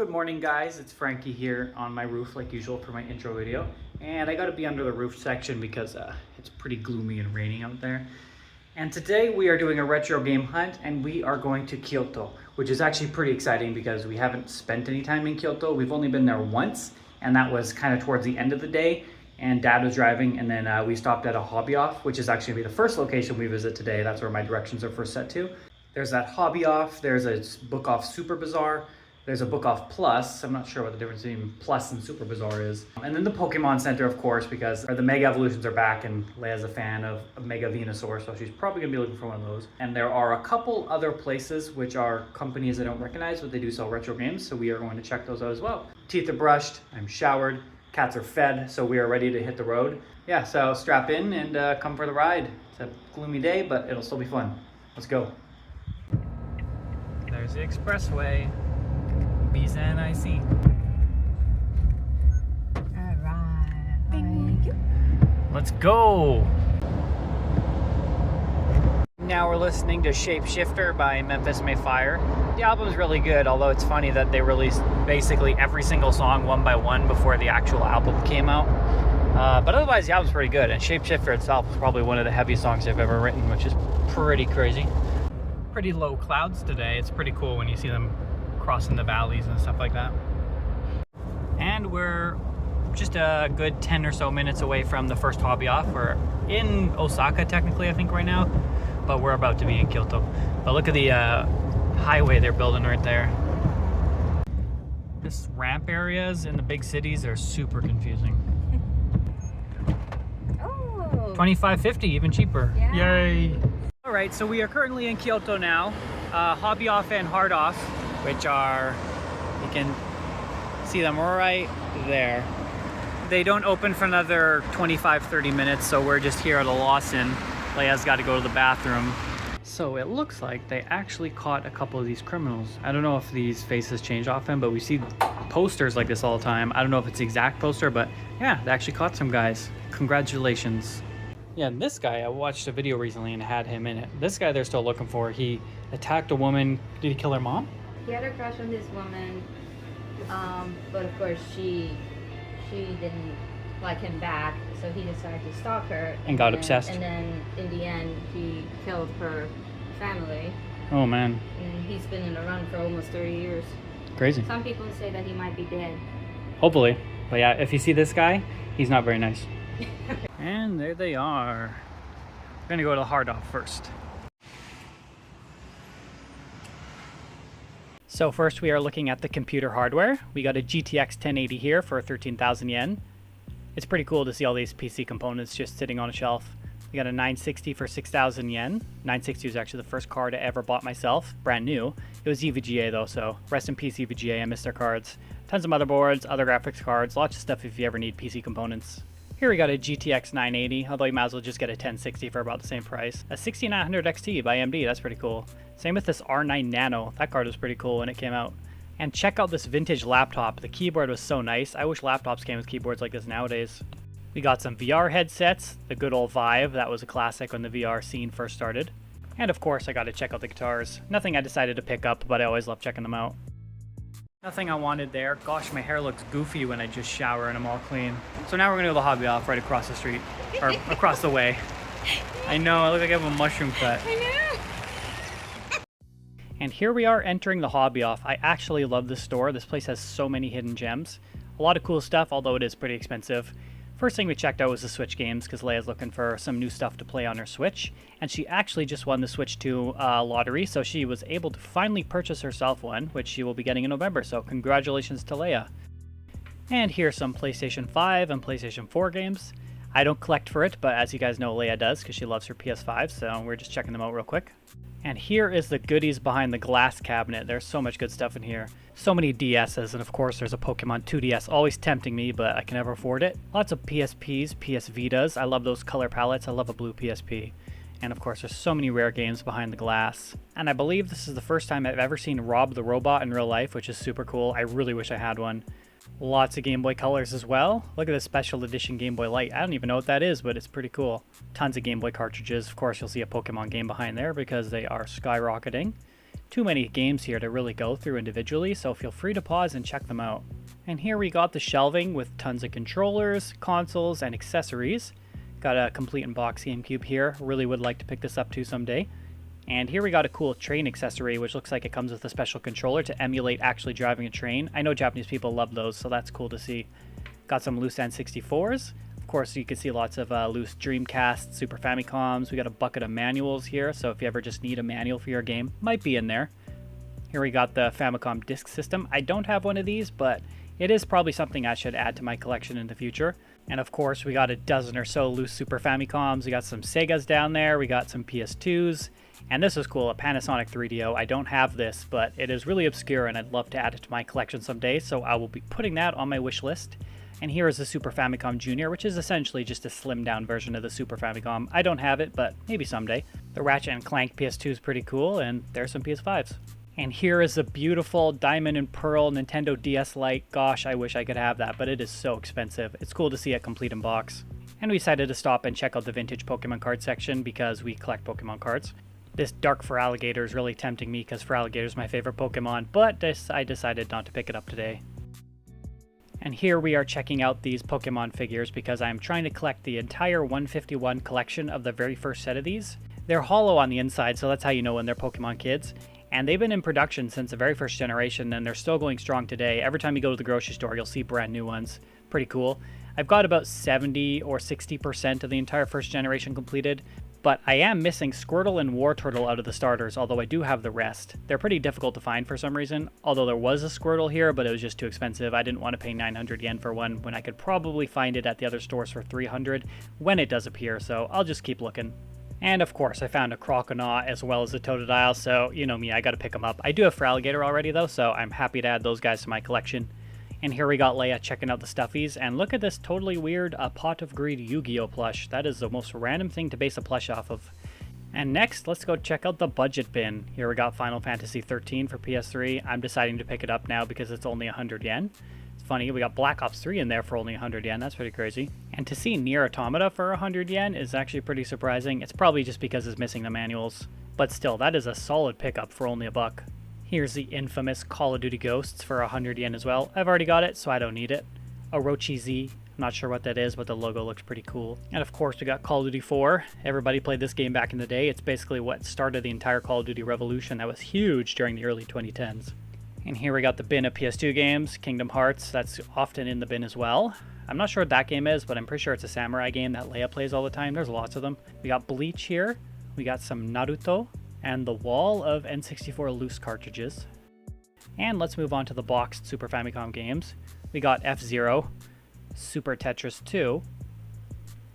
Good morning, guys. It's Frankie here on my roof like usual for my intro video. And I gotta be under the roof section because it's pretty gloomy and raining out there. And today we are doing a retro game hunt and we are going to Kyoto, which is actually pretty exciting because we haven't spent any time in Kyoto. We've only been there once, and that was kind of towards the end of the day. And Dad was driving, and then we stopped at a hobby off, which is actually gonna be the first location we visit today. That's where my directions are first set to. There's that hobby off, there's a book off Super Bazaar, there's a book off Plus. I'm not sure what the difference between Plus and Super Bazaar is. And then the Pokemon Center, of course, because the Mega Evolutions are back and Leia's a fan of Mega Venusaur, so she's probably gonna be looking for one of those. And there are a couple other places which are companies I don't recognize, but they do sell retro games, so we are going to check those out as well. Teeth are brushed, I'm showered, cats are fed, so we are ready to hit the road. Yeah, so strap in and come for the ride. It's a gloomy day, but it'll still be fun. Let's go. There's the expressway. BZNIC. Alright. Let's go. Now we're listening to Shapeshifter by Memphis May Fire. The album's really good, although it's funny that they released basically every single song one by one before the actual album came out. But otherwise, the album's pretty good, and Shapeshifter itself is probably one of the heaviest songs I've ever written, which is pretty crazy. Pretty low clouds today. It's pretty cool when you see them crossing the valleys and stuff like that. And we're just a good 10 or so minutes away from the first hobby off. We're in Osaka technically, I think, right now, but we're about to be in Kyoto. But look at the highway they're building right there. This ramp areas in the big cities are super confusing. Oh. $25.50, even cheaper. Yeah. Yay! All right, so we are currently in Kyoto now. Hobby off and hard off, which are, you can see them right there. They don't open for another 25-30 minutes, so we're just here at a Lawson. Leia's got to go to the bathroom. So it looks like they actually caught a couple of these criminals. I don't know if these faces change often, but we see posters like this all the time. I don't know if it's the exact poster, but yeah, they actually caught some guys. Congratulations. Yeah, and this guy, I watched a video recently and had him in it. This guy they're still looking for. He attacked a woman. Did he kill her mom? He had a crush on this woman, but of course she didn't like him back, so he decided to stalk her. And got obsessed. And then in the end, he killed her family. Oh man. And he's been in a run for almost 30 years. Crazy. Some people say that he might be dead. Hopefully. But yeah, if you see this guy, he's not very nice. And there they are. We're gonna go to the hard off first. So first we are looking at the computer hardware. We got a GTX 1080 here for 13,000 yen. It's pretty cool to see all these PC components just sitting on a shelf. We got a 960 for 6,000 yen. 960 was actually the first card I ever bought myself, brand new. It was EVGA though, so rest in peace EVGA, I miss their cards. Tons of motherboards, other graphics cards, lots of stuff if you ever need PC components. Here we got a GTX 980, although you might as well just get a 1060 for about the same price. A 6900 XT by AMD, that's pretty cool. Same with this R9 Nano, that card was pretty cool when it came out. And check out this vintage laptop, the keyboard was so nice. I wish laptops came with keyboards like this nowadays. We got some VR headsets, the good old Vive, that was a classic when the VR scene first started. And of course I got to check out the guitars. Nothing I decided to pick up, but I always love checking them out. Nothing I wanted there. Gosh, my hair looks goofy when I just shower and I'm all clean. So now we're gonna go to the hobby off right across the street, or across the way. I know, I look like I have a mushroom cut. I know. And here we are entering the hobby off. I actually love this store. This place has so many hidden gems. A lot of cool stuff, although it is pretty expensive. First thing we checked out was the Switch games, because Leia's looking for some new stuff to play on her Switch. And she actually just won the Switch 2 lottery, so she was able to finally purchase herself one, which she will be getting in November, so congratulations to Leia. And here's some PlayStation 5 and PlayStation 4 games. I don't collect for it, but as you guys know, Leia does, because she loves her PS5, so we're just checking them out real quick. And here is the goodies behind the glass cabinet. There's so much good stuff in here. So many DSs, and of course there's a Pokemon 2DS, always tempting me, but I can never afford it. Lots of PSPs, PS Vitas. I love those color palettes. I love a blue PSP. And of course there's so many rare games behind the glass. And I believe this is the first time I've ever seen Rob the Robot in real life, which is super cool. I really wish I had one. Lots of Game Boy Colors as well. Look at this special edition Game Boy Light. I don't even know what that is, but it's pretty cool. Tons of Game Boy cartridges. Of course, you'll see a Pokemon game behind there because they are skyrocketing. Too many games here to really go through individually, so feel free to pause and check them out. And here we got the shelving with tons of controllers, consoles, and accessories. Got a complete in-box GameCube here. Really would like to pick this up too someday. And here we got a cool train accessory, which looks like it comes with a special controller to emulate actually driving a train. I know Japanese people love those, so that's cool to see. Got some loose N64s. Of course, you can see lots of loose Dreamcast, Super Famicoms. We got a bucket of manuals here, so if you ever just need a manual for your game, might be in there. Here we got the Famicom Disk System. I don't have one of these, but it is probably something I should add to my collection in the future. And of course, we got a dozen or so loose Super Famicoms. We got some Segas down there. We got some PS2s. And this is cool, a Panasonic 3DO. I don't have this, but it is really obscure and I'd love to add it to my collection someday, so I will be putting that on my wish list. And here is the Super Famicom Junior, which is essentially just a slimmed down version of the Super Famicom. I don't have it, but maybe someday. The Ratchet and Clank PS2 is pretty cool, and there's some PS5s. And here is the beautiful Diamond and Pearl Nintendo DS Lite. Gosh, I wish I could have that, but it is so expensive. It's cool to see it complete in box. And we decided to stop and check out the vintage Pokemon card section because we collect Pokemon cards. This Dark Feraligatr is really tempting me because Feraligatr is my favorite Pokemon, but I decided not to pick it up today. And here we are checking out these Pokemon figures because I'm trying to collect the entire 151 collection of the very first set of these. They're hollow on the inside, so that's how you know when they're Pokemon kids. And they've been in production since the very first generation, and they're still going strong today. Every time you go to the grocery store, you'll see brand new ones. Pretty cool. I've got about 70 or 60% of the entire first generation completed, but I am missing Squirtle and Wartortle out of the starters, although I do have the rest. They're pretty difficult to find for some reason, although there was a Squirtle here, but it was just too expensive. I didn't want to pay 900 yen for one when I could probably find it at the other stores for 300 when it does appear, so I'll just keep looking. And of course, I found a Croconaw as well as a Totodile, so you know me, I gotta pick them up. I do have Feraligatr already though, so I'm happy to add those guys to my collection. And here we got Leia checking out the stuffies, and look at this totally weird Pot of Greed Yu-Gi-Oh plush. That is the most random thing to base a plush off of. And next, let's go check out the budget bin. Here we got Final Fantasy 13 for PS3. I'm deciding to pick it up now because it's only 100 yen. It's funny, we got Black Ops 3 in there for only 100 yen. That's pretty crazy. And to see Nier Automata for 100 yen is actually pretty surprising. It's probably just because it's missing the manuals. But still, that is a solid pickup for only $1. Here's the infamous Call of Duty Ghosts for 100 yen as well. I've already got it, so I don't need it. Orochi Z. I'm not sure what that is, but the logo looks pretty cool. And of course, we got Call of Duty 4. Everybody played this game back in the day. It's basically what started the entire Call of Duty revolution that was huge during the early 2010s. And here we got the bin of PS2 games, Kingdom Hearts. That's often in the bin as well. I'm not sure what that game is, but I'm pretty sure it's a samurai game that Leia plays all the time. There's lots of them. We got Bleach here. We got some Naruto. And the wall of N64 loose cartridges. And let's move on to the boxed Super Famicom games. We got F-Zero, Super Tetris 2.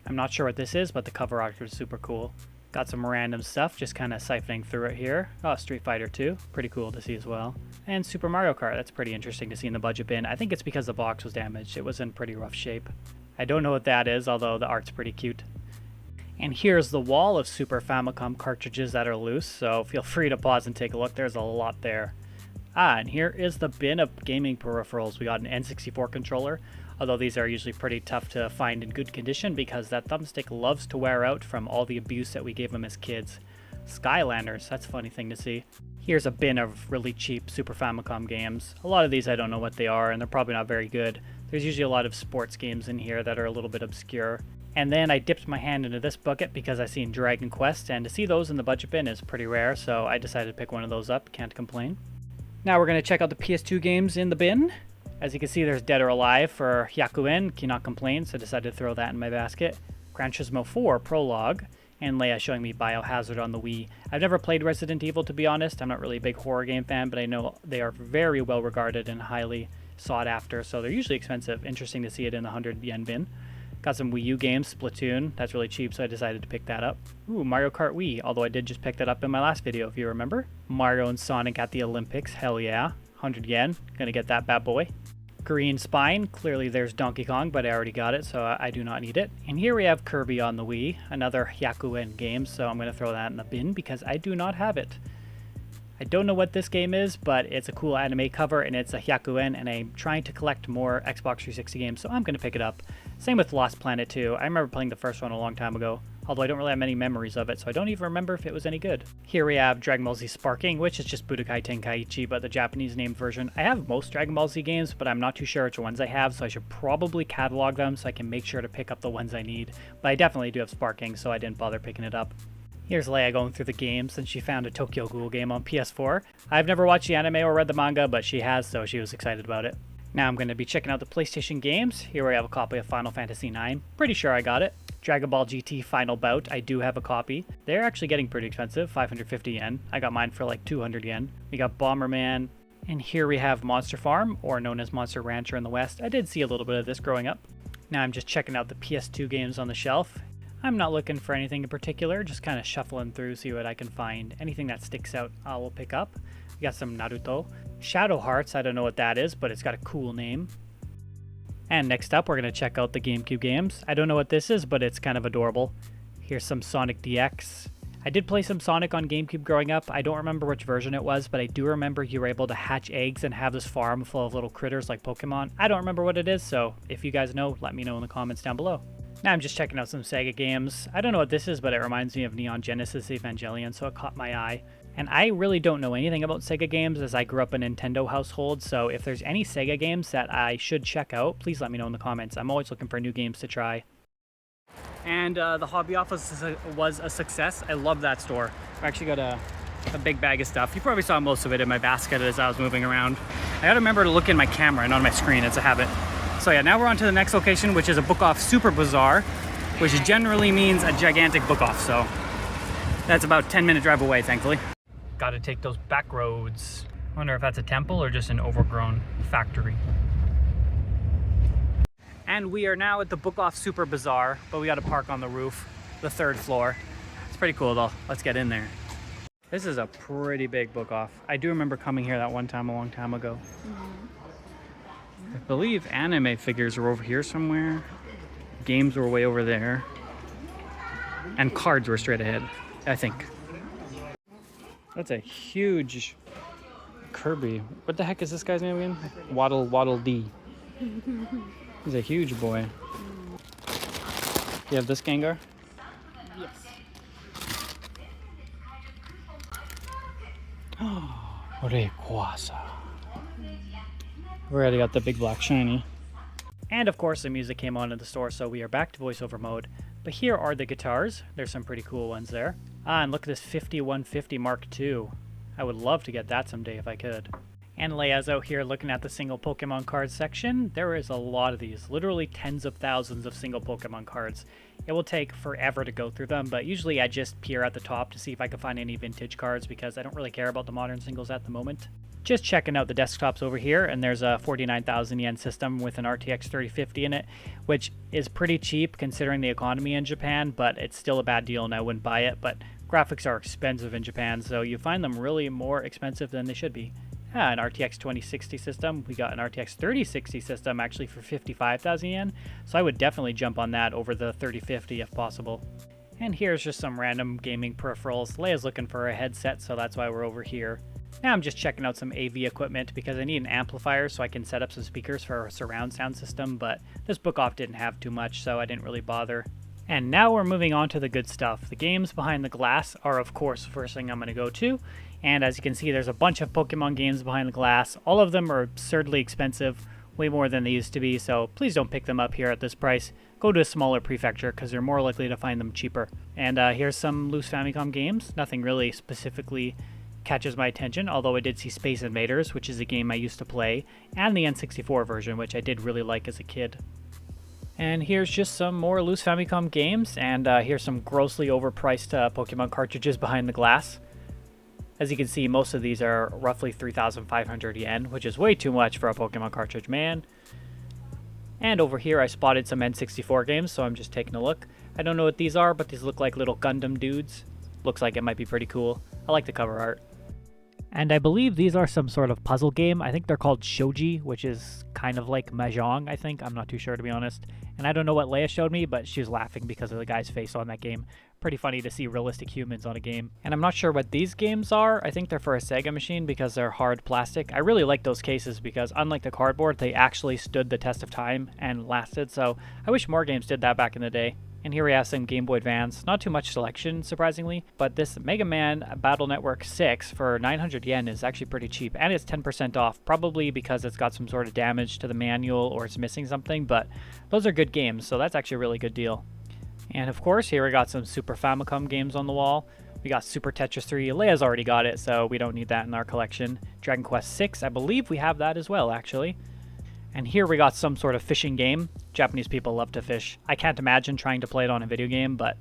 I'm not sure what this is, but the cover art is super cool. Got some random stuff, just kind of siphoning through it here. Oh, Street Fighter 2, pretty cool to see as well. And Super Mario Kart, that's pretty interesting to see in the budget bin. I think it's because the box was damaged. It was in pretty rough shape. I don't know what that is, although the art's pretty cute. And here's the wall of Super Famicom cartridges that are loose, so feel free to pause and take a look. There's a lot there. And here is the bin of gaming peripherals. We got an N64 controller, although these are usually pretty tough to find in good condition because that thumbstick loves to wear out from all the abuse that we gave them as kids. Skylanders, that's a funny thing to see. Here's a bin of really cheap Super Famicom games. A lot of these I don't know what they are, and they're probably not very good. There's usually a lot of sports games in here that are a little bit obscure. And then I dipped my hand into this bucket because I seen Dragon Quest, and to see those in the budget bin is pretty rare, so I decided to pick one of those up. Can't complain. Now we're going to check out the PS2 games in the bin. As you can see, there's Dead or Alive for Hyakuen, cannot complain, so I decided to throw that in my basket. Gran Turismo 4 Prologue, and Leia showing me Biohazard on the Wii. I've never played Resident Evil, to be honest. I'm not really a big horror game fan, but I know they are very well regarded and highly sought after, so they're usually expensive. Interesting to see it in the 100 yen bin. Got some Wii U games, Splatoon. That's really cheap, so I decided to pick that up. Ooh, Mario Kart Wii, although I did just pick that up in my last video, if you remember. Mario and Sonic at the Olympics, hell yeah. 100 yen, gonna get that bad boy. Green Spine, clearly there's Donkey Kong, but I already got it, so I do not need it. And here we have Kirby on the Wii, another Hyakuen game, so I'm gonna throw that in the bin because I do not have it. I don't know what this game is, but it's a cool anime cover and it's a Hyakuen, and I'm trying to collect more Xbox 360 games, so I'm going to pick it up. Same with Lost Planet 2. I remember playing the first one a long time ago, although I don't really have many memories of it, so I don't even remember if it was any good. Here we have Dragon Ball Z Sparking, which is just Budokai Tenkaichi, but the Japanese named version. I have most Dragon Ball Z games, but I'm not too sure which ones I have, so I should probably catalog them so I can make sure to pick up the ones I need. But I definitely do have Sparking, so I didn't bother picking it up. Here's Leia going through the games, and she found a Tokyo Ghoul game on PS4. I've never watched the anime or read the manga, but she has, so she was excited about it. Now I'm going to be checking out the PlayStation games. Here we have a copy of Final Fantasy IX. Pretty sure I got it. Dragon Ball GT Final Bout. I do have a copy. They're actually getting pretty expensive, 550 yen. I got mine for like 200 yen. We got Bomberman. And here we have Monster Farm, or known as Monster Rancher in the West. I did see a little bit of this growing up. Now I'm just checking out the PS2 games on the shelf. I'm not looking for anything in particular, just kind of shuffling through, see what I can find. Anything that sticks out, I will pick up. We got some Naruto. Shadow Hearts, I don't know what that is, but it's got a cool name. And next up, we're going to check out the GameCube games. I don't know what this is, but it's kind of adorable. Here's some Sonic DX. I did play some Sonic on GameCube growing up. I don't remember which version it was, but I do remember you were able to hatch eggs and have this farm full of little critters like Pokemon. I don't remember what it is, so if you guys know, let me know in the comments down below. Now I'm just checking out some Sega games. I don't know what this is, but it reminds me of Neon Genesis Evangelion, so it caught my eye. And I really don't know anything about Sega games, as I grew up in a Nintendo household, so if there's any Sega games that I should check out, please let me know in the comments. I'm always looking for new games to try. And the hobby office was a success. I love that store. I actually got a big bag of stuff. You probably saw most of it in my basket as I was moving around. I gotta remember to look in my camera and on my screen. It's a habit. So yeah, now we're on to the next location, which is a book off super bazaar, which generally means a gigantic book off. So that's about a 10-minute drive away, thankfully. Gotta take those back roads. Wonder if that's a temple or just an overgrown factory. And we are now at the book off super bazaar, but we gotta park on the roof, the 3rd floor. It's pretty cool though. Let's get in there. This is a pretty big book off. I do remember coming here that one time a long time ago. I believe anime figures were over here somewhere. Games were way over there. And cards were straight ahead, I think. That's a huge Kirby. What the heck is this guy's name again? Waddle Dee. He's a huge boy. You have this Gengar? Yes. Rayquaza. We already got the big black shiny. And of course the music came on in the store, so we are back to voiceover mode. But here are the guitars. There's some pretty cool ones there. Ah, and look at this 5150 Mark II. I would love to get that someday if I could. And Leia's out here looking at the single Pokemon cards section. There is a lot of these, literally tens of thousands of single Pokemon cards. It will take forever to go through them, but usually I just peer at the top to see if I can find any vintage cards because I don't really care about the modern singles at the moment. Just checking out the desktops over here, and there's a 49,000 yen system with an RTX 3050 in it, which is pretty cheap considering the economy in Japan, but it's still a bad deal and I wouldn't buy it. But graphics are expensive in Japan, so you find them really more expensive than they should be. Yeah, an RTX 2060 system. We got an RTX 3060 system actually for 55,000 yen, so I would definitely jump on that over the 3050 if possible. And here's just some random gaming peripherals. Leia's looking for a headset, so that's why we're over here. Now I'm just checking out some AV equipment because I need an amplifier so I can set up some speakers for a surround sound system, but this book off didn't have too much, so I didn't really bother. And now we're moving on to the good stuff. The games behind the glass are of course the first thing I'm going to go to. And as you can see, there's a bunch of Pokemon games behind the glass. All of them are absurdly expensive, way more than they used to be, so please don't pick them up here at this price. Go to a smaller prefecture because you're more likely to find them cheaper. And here's some loose Famicom games. Nothing really specifically catches my attention, although I did see Space Invaders, which is a game I used to play, and the N64 version, which I did really like as a kid. And here's just some more loose Famicom games, and here's some grossly overpriced Pokemon cartridges behind the glass. As you can see, most of these are roughly 3,500 yen, which is way too much for a Pokemon cartridge, man. And over here I spotted some N64 games, so I'm just taking a look. I don't know what these are, but these look like little Gundam dudes. Looks like it might be pretty cool. I like the cover art. And I believe these are some sort of puzzle game. I think they're called shogi, which is kind of like mahjong, I think. I'm not too sure, to be honest. And I don't know what Leia showed me, but she was laughing because of the guy's face on that game. Pretty funny to see realistic humans on a game. And I'm not sure what these games are. I think they're for a Sega machine because they're hard plastic. I really like those cases because unlike the cardboard, they actually stood the test of time and lasted. So I wish more games did that back in the day. And here we have some Game Boy Advance. Not too much selection, surprisingly, but this Mega Man Battle Network 6 for 900 yen is actually pretty cheap, and it's 10% off, probably because it's got some sort of damage to the manual or it's missing something, but those are good games, so that's actually a really good deal. And of course, here we got some Super Famicom games on the wall. We got Super Tetris 3. Leia's already got it, so we don't need that in our collection. Dragon Quest 6, I believe we have that as well, actually. And here we got some sort of fishing game. Japanese people love to fish. I can't imagine trying to play it on a video game, but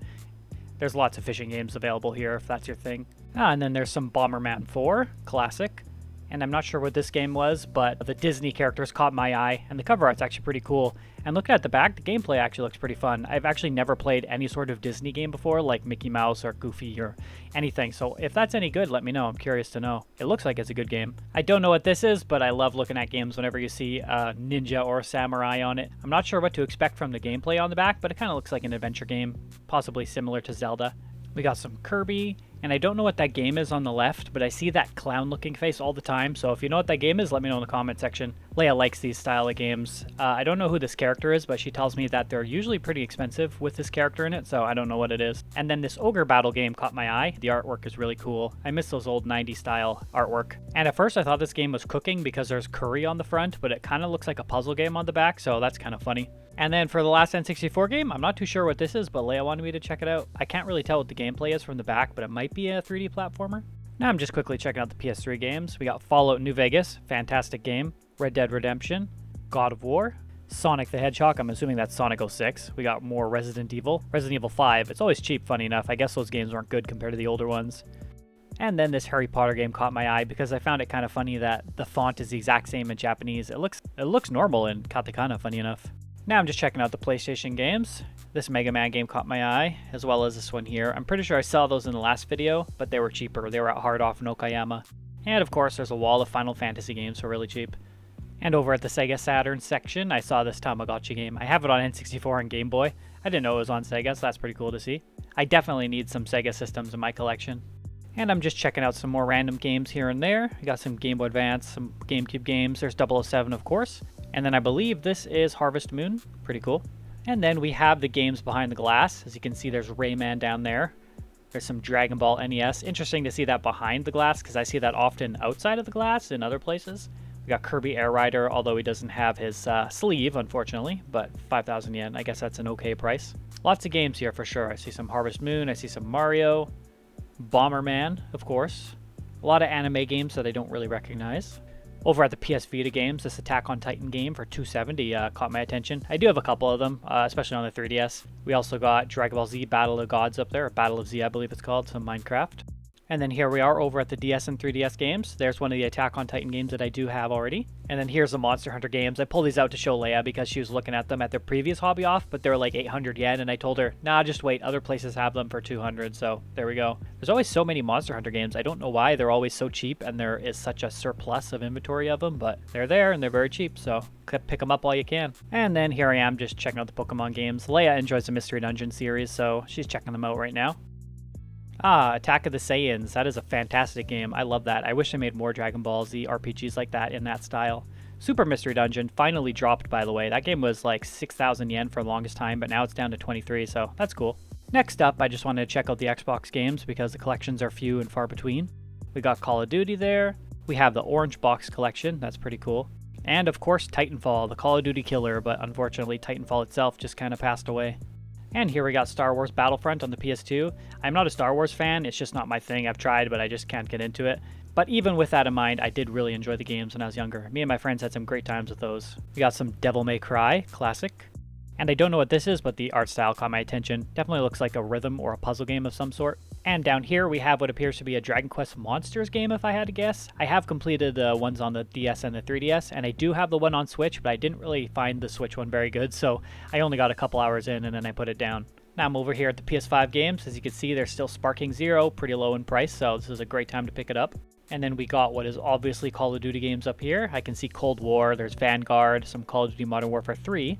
there's lots of fishing games available here if that's your thing. And then there's some Bomberman 4, classic. And I'm not sure what this game was, but the Disney characters caught my eye, and the cover art's actually pretty cool. And looking at the back, the gameplay actually looks pretty fun. I've actually never played any sort of Disney game before, like Mickey Mouse or Goofy or anything. So if that's any good, let me know. I'm curious to know. It looks like it's a good game. I don't know what this is, but I love looking at games whenever you see a ninja or a samurai on it. I'm not sure what to expect from the gameplay on the back, but it kind of looks like an adventure game, possibly similar to Zelda. We got some Kirby, and I don't know what that game is on the left, but I see that clown-looking face all the time, so if you know what that game is, let me know in the comment section. Leia likes these style of games. I don't know who this character is, but she tells me that they're usually pretty expensive with this character in it, so I don't know what it is. And then this Ogre Battle game caught my eye. The artwork is really cool. I miss those old 90s style artwork. And at first I thought this game was cooking because there's curry on the front, but it kind of looks like a puzzle game on the back, so that's kind of funny. And then for the last N64 game, I'm not too sure what this is, but Leia wanted me to check it out. I can't really tell what the gameplay is from the back, but it might be a 3D platformer. Now I'm just quickly checking out the PS3 games. We got Fallout New Vegas, fantastic game. Red Dead Redemption, God of War, Sonic the Hedgehog, I'm assuming that's Sonic 06. We got more Resident Evil, Resident Evil 5. It's always cheap, funny enough. I guess those games weren't good compared to the older ones. And then this Harry Potter game caught my eye because I found it kind of funny that the font is the exact same in Japanese. It looks normal in katakana, funny enough. Now I'm just checking out the PlayStation games. This Mega Man game caught my eye, as well as this one here. I'm pretty sure I saw those in the last video, but they were cheaper. They were at Hard Off in Okayama. And of course, there's a wall of Final Fantasy games for really cheap. And over at the Sega Saturn section, I saw this Tamagotchi game. I have it on N64 and Game Boy. I didn't know it was on Sega, so that's pretty cool to see. I definitely need some Sega systems in my collection. And I'm just checking out some more random games here and there. We got some Game Boy Advance, some GameCube games. There's 007, of course. And then I believe this is Harvest Moon. Pretty cool. And then we have the games behind the glass. As you can see, there's Rayman down there. There's some Dragon Ball NES. Interesting to see that behind the glass because I see that often outside of the glass in other places. We got Kirby Air Rider, although he doesn't have his sleeve, unfortunately, but 5,000 yen. I guess that's an okay price. Lots of games here for sure. I see some Harvest Moon. I see some Mario. Bomberman, of course. A lot of anime games that I don't really recognize. Over at the PS Vita games, this Attack on Titan game for 270 caught my attention. I do have a couple of them, especially on the 3DS. We also got Dragon Ball Z Battle of Gods up there, or Battle of Z I believe it's called, some Minecraft. And then here we are over at the DS and 3DS games. There's one of the Attack on Titan games that I do have already. And then here's the Monster Hunter games. I pulled these out to show Leia because she was looking at them at their previous hobby off, but they were like 800 yen, and I told her, nah, just wait, other places have them for 200, so there we go. There's always so many Monster Hunter games. I don't know why they're always so cheap, and there is such a surplus of inventory of them, but they're there, and they're very cheap, so pick them up while you can. And then here I am just checking out the Pokemon games. Leia enjoys the Mystery Dungeon series, so she's checking them out right now. Attack of the Saiyans. That is a fantastic game. I love that. I wish they made more Dragon Ball Z RPGs like that in that style. Super Mystery Dungeon finally dropped, by the way. That game was like 6,000 yen for the longest time, but now it's down to 23, so that's cool. Next up, I just wanted to check out the Xbox games because the collections are few and far between. We got Call of Duty there. We have the Orange Box collection. That's pretty cool. And of course, Titanfall, the Call of Duty killer, but unfortunately, Titanfall itself just kind of passed away. And here we got Star Wars Battlefront on the PS2. I'm not a Star Wars fan, it's just not my thing. I've tried, but I just can't get into it. But even with that in mind, I did really enjoy the games when I was younger. Me and my friends had some great times with those. We got some Devil May Cry, classic. And I don't know what this is, but the art style caught my attention. Definitely looks like a rhythm or a puzzle game of some sort. And down here we have what appears to be a Dragon Quest Monsters game, if I had to guess. I have completed the ones on the DS and the 3DS, and I do have the one on Switch, but I didn't really find the Switch one very good, so I only got a couple hours in and then I put it down. Now I'm over here at the PS5 games. As you can see, they're still sparking zero, pretty low in price, so this is a great time to pick it up. And then we got what is obviously Call of Duty games up here. I can see Cold War, there's Vanguard, some Call of Duty Modern Warfare 3.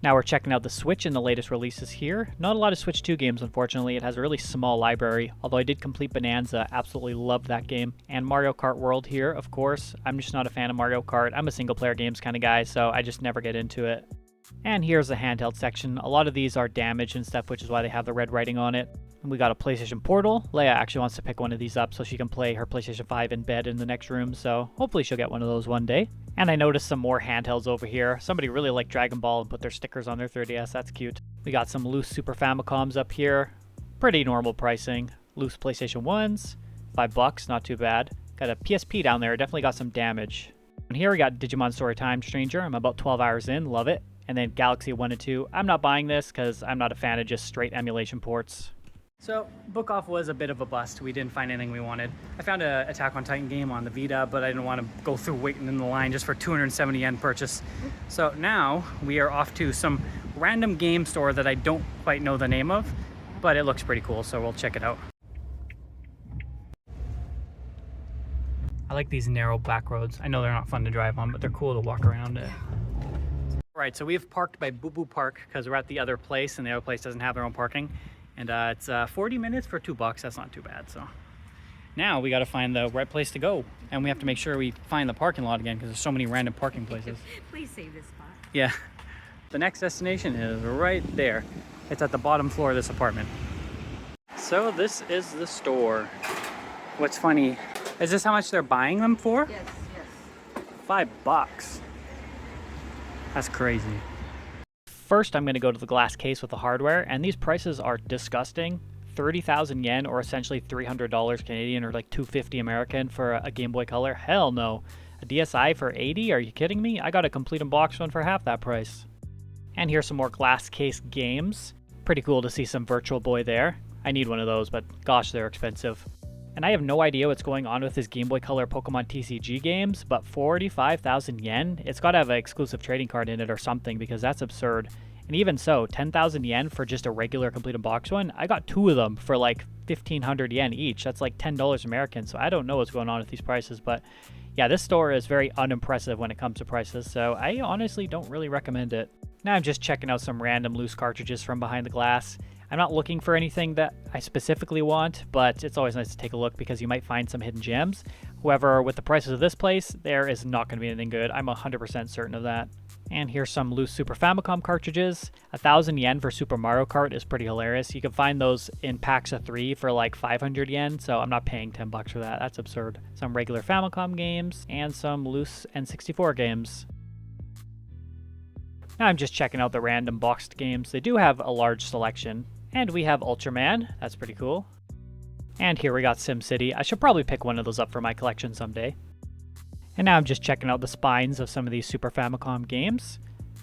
Now we're checking out the Switch and the latest releases here. Not a lot of Switch 2 games, unfortunately. It has a really small library, although I did complete Bonanza. Absolutely loved that game. And Mario Kart World here, of course. I'm just not a fan of Mario Kart. I'm a single-player games kind of guy, so I just never get into it. And here's the handheld section. A lot of these are damaged and stuff, which is why they have the red writing on it. And we got a PlayStation Portal. Leia actually wants to pick one of these up so she can play her PlayStation 5 in bed in the next room, so hopefully she'll get one of those one day. And I noticed some more handhelds over here. Somebody really liked Dragon Ball and put their stickers on their 3DS. That's cute. We got some loose Super Famicoms up here. Pretty normal pricing. Loose PlayStation 1s. $5, not too bad. Got a PSP down there. Definitely got some damage. And here we got Digimon Storytime Stranger. I'm about 12 hours in. Love it. And then Galaxy 1 and 2. I'm not buying this because I'm not a fan of just straight emulation ports. So, Book Off was a bit of a bust. We didn't find anything we wanted. I found an Attack on Titan game on the Vita, but I didn't want to go through waiting in the line just for 270 yen purchase. So now we are off to some random game store that I don't quite know the name of, but it looks pretty cool, so we'll check it out. I like these narrow back roads. I know they're not fun to drive on, but they're cool to walk around it. Right, so we've parked by Boo Boo Park because we're at the other place and the other place doesn't have their own parking. And it's 40 minutes for $2. That's not too bad. So now we got to find the right place to go. And we have to make sure we find the parking lot again because there's so many random parking places. Please save this spot. Yeah. The next destination is right there. It's at the bottom floor of this apartment. So this is the store. What's funny, is this how much they're buying them for? Yes, yes. $5. That's crazy. First, I'm going to go to the glass case with the hardware, and these prices are disgusting. 30,000 yen, or essentially $300 Canadian, or like $250 American for a Game Boy Color. Hell no. A DSi for 80? Are you kidding me? I got a complete unboxed one for half that price. And here's some more glass case games. Pretty cool to see some Virtual Boy there. I need one of those, but gosh, they're expensive. And I have no idea what's going on with this Game Boy Color Pokemon TCG games, but 45,000 yen? It's got to have an exclusive trading card in it or something, because that's absurd. And even so, 10,000 yen for just a regular complete unboxed one? I got two of them for like 1,500 yen each. That's like $10 American, so I don't know what's going on with these prices, but yeah, this store is very unimpressive when it comes to prices, so I honestly don't really recommend it. Now I'm just checking out some random loose cartridges from behind the glass. I'm not looking for anything that I specifically want, but it's always nice to take a look because you might find some hidden gems. However, with the prices of this place, there is not going to be anything good. I'm 100% certain of that. And here's some loose Super Famicom cartridges. 1,000 yen for Super Mario Kart is pretty hilarious. You can find those in packs of 3 for like 500 yen, so I'm not paying $10 for that. That's absurd. Some regular Famicom games and some loose N64 games. Now I'm just checking out the random boxed games. They do have a large selection. And we have Ultraman. That's pretty cool. And here we got SimCity. I should probably pick one of those up for my collection someday. And now I'm just checking out the spines of some of these Super Famicom games.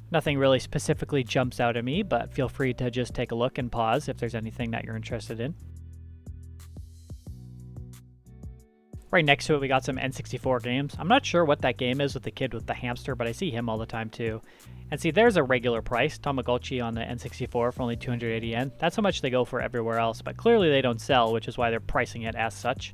Nothing really specifically jumps out at me, but feel free to just take a look and pause if there's anything that you're interested in. Right next to it, we got some N64 games. I'm not sure what that game is with the kid with the hamster, but I see him all the time too. And see, there's a regular price, Tamagotchi on the N64 for only 280 yen. That's how much they go for everywhere else, but clearly they don't sell, which is why they're pricing it as such.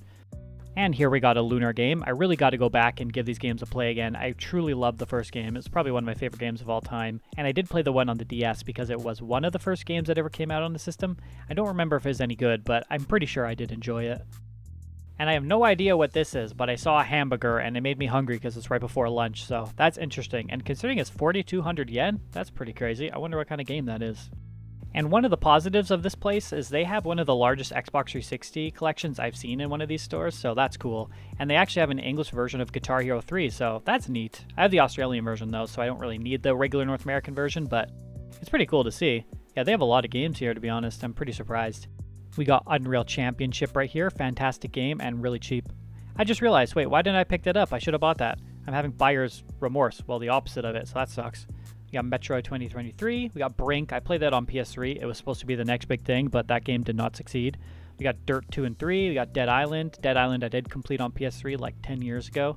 And here we got a Lunar game. I really got to go back and give these games a play again. I truly loved the first game. It's probably one of my favorite games of all time. And I did play the one on the DS because it was one of the first games that ever came out on the system. I don't remember if it was any good, but I'm pretty sure I did enjoy it. And I have no idea what this is, but I saw a hamburger and it made me hungry because it's right before lunch, so that's interesting. And considering it's 4,200 yen, that's pretty crazy. I wonder what kind of game that is. And one of the positives of this place is they have one of the largest Xbox 360 collections I've seen in one of these stores, so that's cool. And they actually have an English version of Guitar Hero 3, so that's neat. I have the Australian version though, so I don't really need the regular North American version, but it's pretty cool to see. Yeah, they have a lot of games here, to be honest. I'm pretty surprised. We got Unreal Championship right here. Fantastic game and really cheap. I just realized, wait, why didn't I pick that up? I should have bought that. I'm having buyer's remorse. Well, the opposite of it, so that sucks. We got Metroid 2023. We got Brink. I played that on PS3. It was supposed to be the next big thing, but that game did not succeed. We got Dirt 2 and 3. We got Dead Island. Dead Island I did complete on PS3 like 10 years ago.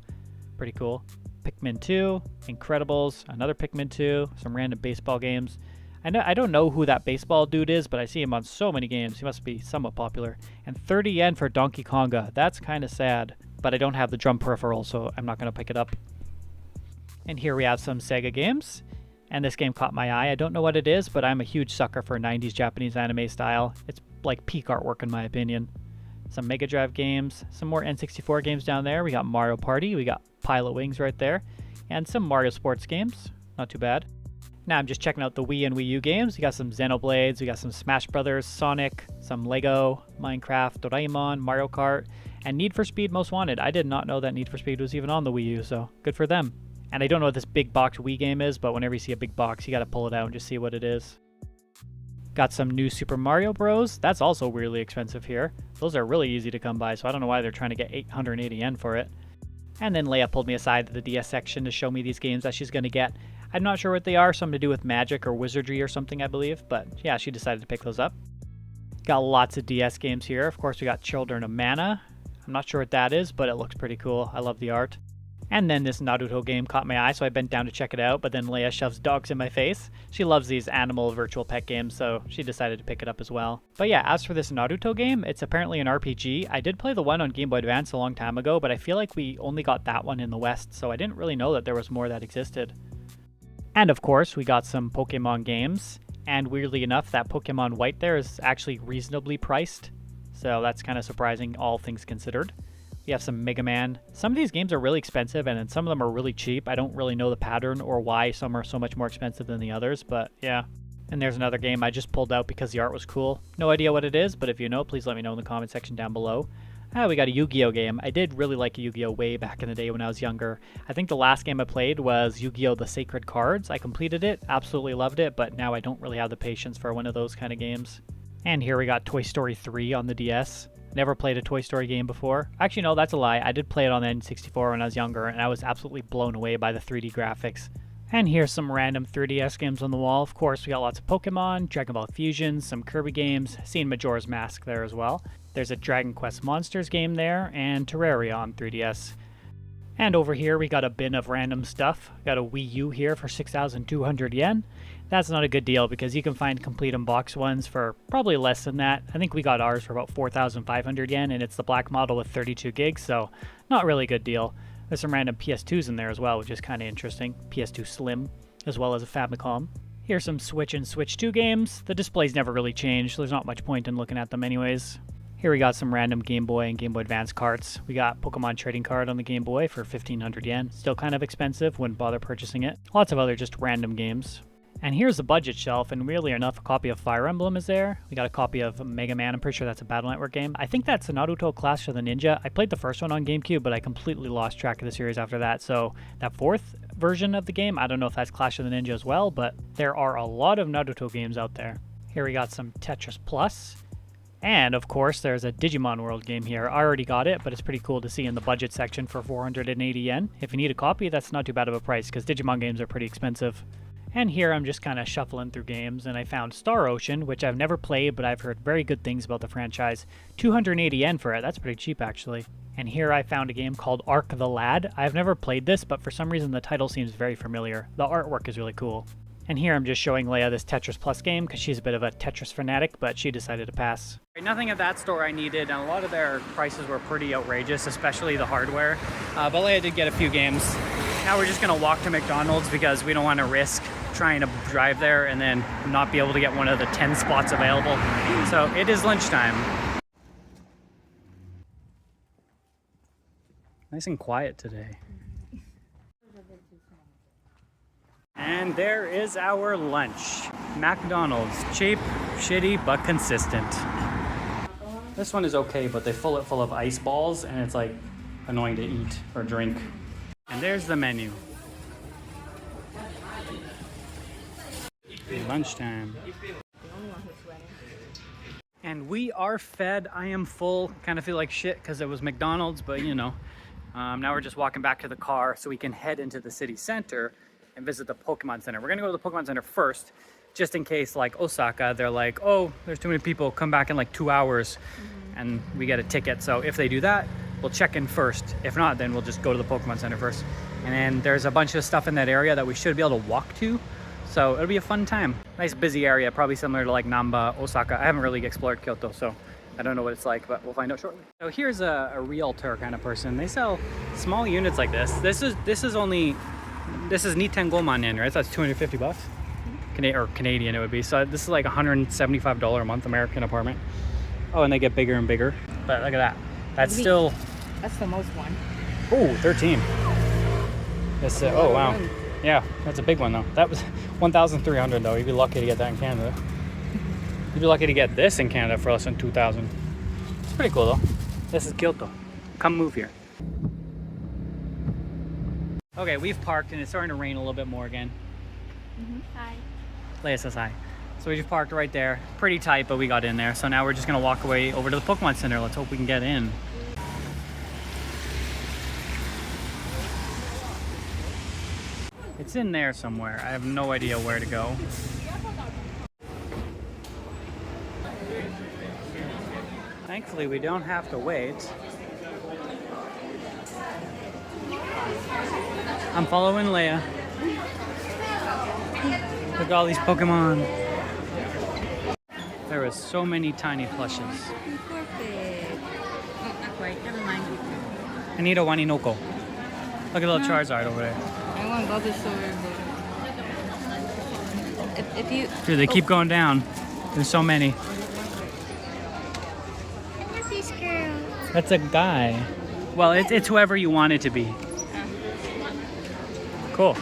Pretty cool. Pikmin 2. Incredibles. Another Pikmin 2. Some random baseball games. I don't know who that baseball dude is, but I see him on so many games. He must be somewhat popular. And 30 yen for Donkey Konga. That's kind of sad. but I don't have the drum peripheral, so I'm not going to pick it up. And here we have some Sega games, and this game caught my eye. I don't know what it is, but I'm a huge sucker for 90s Japanese anime style. It's like peak artwork in my opinion. Some Mega Drive games, some more N64 games down there. We got Mario Party, we got Pilot Wings right there, and some Mario sports games. Not too bad. Now I'm just checking out the Wii and Wii U games. We got some Xenoblades, we got some Smash Brothers, Sonic, some Lego, Minecraft, Doraemon, Mario Kart, and Need for Speed Most Wanted. I did not know that Need for Speed was even on the Wii U, so good for them. And I don't know what this big box Wii game is, but whenever you see a big box, you gotta pull it out and just see what it is. Got some new Super Mario Bros. That's also weirdly expensive here. Those are really easy to come by, so I don't know why they're trying to get 880 yen for it. And then Leia pulled me aside to the DS section to show me these games that she's gonna get. I'm not sure what they are, something to do with magic or wizardry or something, I believe, but yeah, she decided to pick those up. Got lots of DS games here. Of course, we got Children of Mana. I'm not sure what that is, but it looks pretty cool. I love the art. And then this Naruto game caught my eye, so I bent down to check it out, but then Leia shoves dogs in my face. She loves these animal virtual pet games, so she decided to pick it up as well. But yeah, as for this Naruto game, it's apparently an RPG. I did play the one on Game Boy Advance a long time ago, but I feel like we only got that one in the West, so I didn't really know that there was more that existed. And of course, we got some Pokemon games, and weirdly enough, that Pokemon White there is actually reasonably priced, so that's kind of surprising, all things considered. We have some Mega Man. Some of these games are really expensive, and then some of them are really cheap. I don't really know the pattern or why some are so much more expensive than the others, but yeah. And there's another game I just pulled out because the art was cool. No idea what it is, but if you know, please let me know in the comment section down below. We got a Yu-Gi-Oh game. I did really like Yu-Gi-Oh way back in the day when I was younger. I think the last game I played was Yu-Gi-Oh! The Sacred Cards. I completed it, absolutely loved it, but now I don't really have the patience for one of those kind of games. And here we got Toy Story 3 on the DS. Never played a Toy Story game before. Actually, no, that's a lie. I did play it on the N64 when I was younger, and I was absolutely blown away by the 3D graphics. And here's some random 3DS games on the wall. Of course, we got lots of Pokemon, Dragon Ball Fusion, some Kirby games, seen Majora's Mask there as well. There's a Dragon Quest Monsters game there, and Terraria on 3DS. And over here, we got a bin of random stuff. Got a Wii U here for 6,200 yen. That's not a good deal because you can find complete unboxed ones for probably less than that. I think we got ours for about 4,500 yen, and it's the black model with 32 gigs, so not really a good deal. There's some random PS2s in there as well, which is kind of interesting. PS2 Slim, as well as a Famicom. Here's some Switch and Switch 2 games. The displays never really changed, so there's not much point in looking at them anyways. Here we got some random Game Boy and Game Boy Advance carts. We got Pokemon Trading Card on the Game Boy for 1,500 yen. Still kind of expensive, wouldn't bother purchasing it. Lots of other just random games. And here's the budget shelf, and weirdly enough, a copy of Fire Emblem is there. We got a copy of Mega Man. I'm pretty sure that's a Battle Network game. I think that's a Naruto Clash of the Ninja. I played the first one on GameCube, but I completely lost track of the series after that. So that fourth version of the game, I don't know if that's Clash of the Ninja as well, but there are a lot of Naruto games out there. Here we got some Tetris Plus. And of course, there's a Digimon World game here. I already got it, but it's pretty cool to see in the budget section for 480 yen. If you need a copy, that's not too bad of a price, because Digimon games are pretty expensive. And here I'm just kind of shuffling through games, and I found Star Ocean, which I've never played, but I've heard very good things about the franchise. 280 yen for it. That's pretty cheap, actually. And here I found a game called Ark the Lad. I've never played this, but for some reason the title seems very familiar. The artwork is really cool. And here I'm just showing Leia this Tetris Plus game, because she's a bit of a Tetris fanatic, but she decided to pass. Nothing at that store I needed, and a lot of their prices were pretty outrageous, especially the hardware. But Leia did get a few games. Now we're just going to walk to McDonald's because we don't want to risk trying to drive there and then not be able to get one of the 10 spots available. So it is lunchtime. Nice and quiet today. And there is our lunch. McDonald's. Cheap, shitty, but consistent. This one is okay, but they fill it full of ice balls and it's like annoying to eat or drink. And there's the menu. Lunchtime. And we are fed. I am full. Kind of feel like shit because it was McDonald's, but you know. Now we're just walking back to the car so we can head into the city center and visit the Pokemon Center. We're gonna go to the Pokemon Center first, just in case, like Osaka, they're like, oh, there's too many people, come back in like 2 hours, and we get a ticket. So if they do that, we'll check in first. If not, then we'll just go to the Pokemon Center first. And then there's a bunch of stuff in that area that we should be able to walk to. So it'll be a fun time. Nice busy area, probably similar to like Namba, Osaka. I haven't really explored Kyoto, so I don't know what it's like, but we'll find out shortly. So here's a realtor kind of person. They sell small units like this. This is Niten Goman yen, right? That's 250 bucks. Or Canadian it would be. So this is like $175 a month American apartment. Oh, and they get bigger and bigger. But look at that. That's still... That's the most one. Oh, 13. That's oh, wow. Yeah, that's a big one though. That was 1,300 though. You'd be lucky to get that in Canada. You'd be lucky to get this in Canada for less than 2,000. It's pretty cool though. This is Kyoto. Come move here. Okay, we've parked and it's starting to rain a little bit more again. Hi. Leia says hi. So we just parked right there. Pretty tight, but we got in there. So now we're just gonna walk away over to the Pokemon Center. Let's hope we can get in. It's in there somewhere. I have no idea where to go. Thankfully, we don't have to wait. I'm following Leia. Look at all these Pokemon. There are so many tiny plushes. Perfect. Oh, not quite. Never mind. I need a Waninoko. Look at the little Charizard over there. I want Bulbasaur, but if you... Dude, they keep going down. There's so many. What's this girl? That's a guy. Well, it's whoever you want it to be. Cool.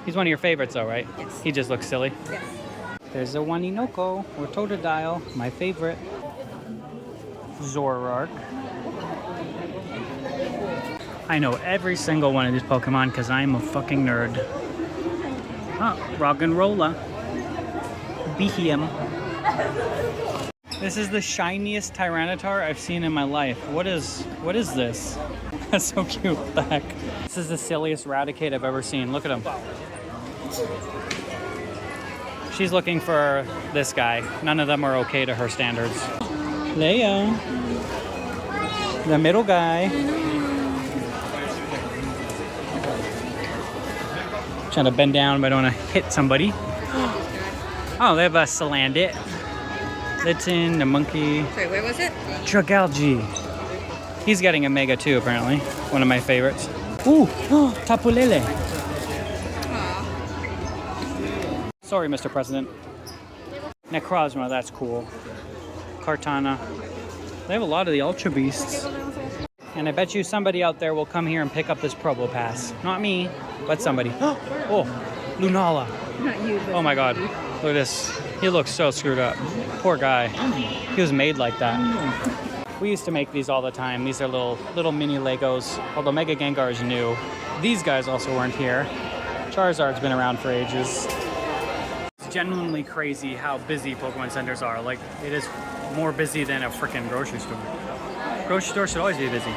He's one of your favorites though, right? Yes. He just looks silly. Yes. There's a Waninoko or Totodile, my favorite. Zoroark. I know every single one of these Pokemon because I'm a fucking nerd. Oh, Roggenrola. Behem. This is the shiniest Tyranitar I've seen in my life. What is this? That's so cute. What the heck? This is the silliest Raticate I've ever seen. Look at him. She's looking for this guy. None of them are okay to her standards. Leia. The middle guy. Trying to bend down, but I don't want to hit somebody. Oh, they have a Salandit. Litten, the monkey. Sorry, where was it? Dragalge. He's getting a Mega too, apparently. One of my favorites. Ooh, oh, Tapulele. Sorry, Mr. President. Necrozma, that's cool. Kartana. They have a lot of the Ultra Beasts. And I bet you somebody out there will come here and pick up this Probopass. Not me, but somebody. Oh, Lunala. Not you, but... Oh my god. Look at this. He looks so screwed up. Poor guy. He was made like that. We used to make these all the time. These are little mini Legos. Although Mega Gengar is new. These guys also weren't here. Charizard's been around for ages. It's genuinely crazy how busy Pokemon centers are. Like, it is more busy than a freaking grocery store. Grocery store should always be busy.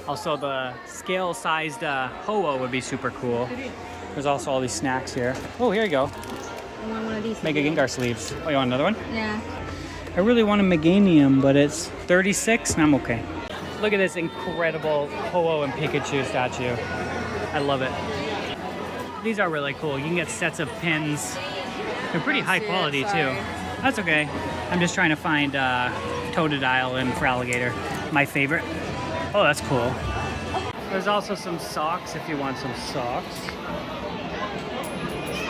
Also, the scale-sized Ho-Oh would be super cool. There's also all these snacks here. Oh, here you go. I want one of these. Mega Gengar sleeves. Oh, you want another one? Yeah. I really want a Meganium, but it's 36 and I'm okay. Look at this incredible Ho-Oh and Pikachu statue. I love it. These are really cool. You can get sets of pins. They're pretty high quality too. That's okay. I'm just trying to find Totodile and Feraligatr. My favorite. Oh, that's cool. There's also some socks if you want some socks.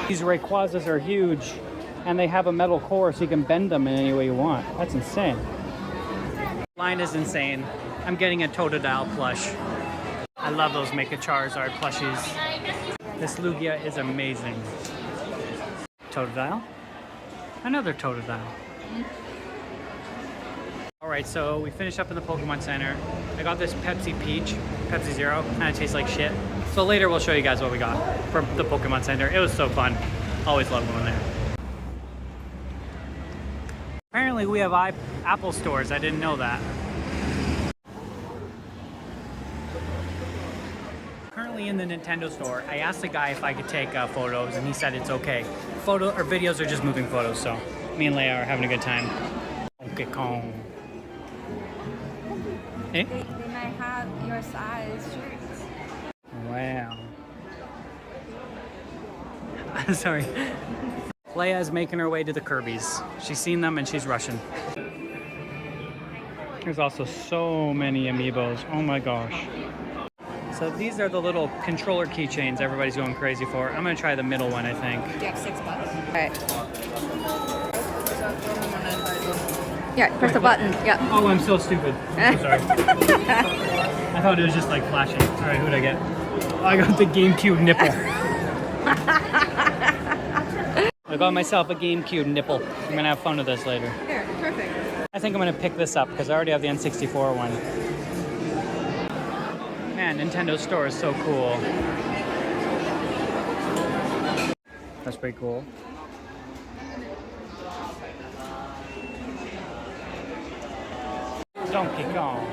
These Rayquazas are huge, and they have a metal core so you can bend them in any way you want. That's insane. Line is insane. I'm getting a Totodile plush. I love those Make a Charizard plushies. This Lugia is amazing. Totodile. Another Totodile. Alright, so we finished up in the Pokemon Center. I got this Pepsi Peach, Pepsi Zero. Kind of tastes like shit. So later we'll show you guys what we got from the Pokemon Center. It was so fun. Always love going there. Apparently we have Apple stores. I didn't know that. Currently in the Nintendo store, I asked the guy if I could take photos, and he said it's okay. Videos are just moving photos, so me and Leia are having a good time. Donkey Kong. Eh? They might have your size shirts. Wow. Sorry. Leia is making her way to the Kirby's. She's seen them and she's rushing. There's also so many amiibos. Oh my gosh. So these are the little controller keychains everybody's going crazy for. I'm gonna try the middle one, I think. Do you have $6? Alright. Yeah, press the button. Yeah. Oh, I'm so stupid. I'm so sorry. I thought it was just like flashing. Alright, who'd I get? Oh, I got the GameCube nipple. I got myself a GameCube nipple. I'm gonna have fun with this later. Here, perfect. I think I'm gonna pick this up because I already have the N64 one. Man, Nintendo store is so cool. That's pretty cool. Donkey Kong.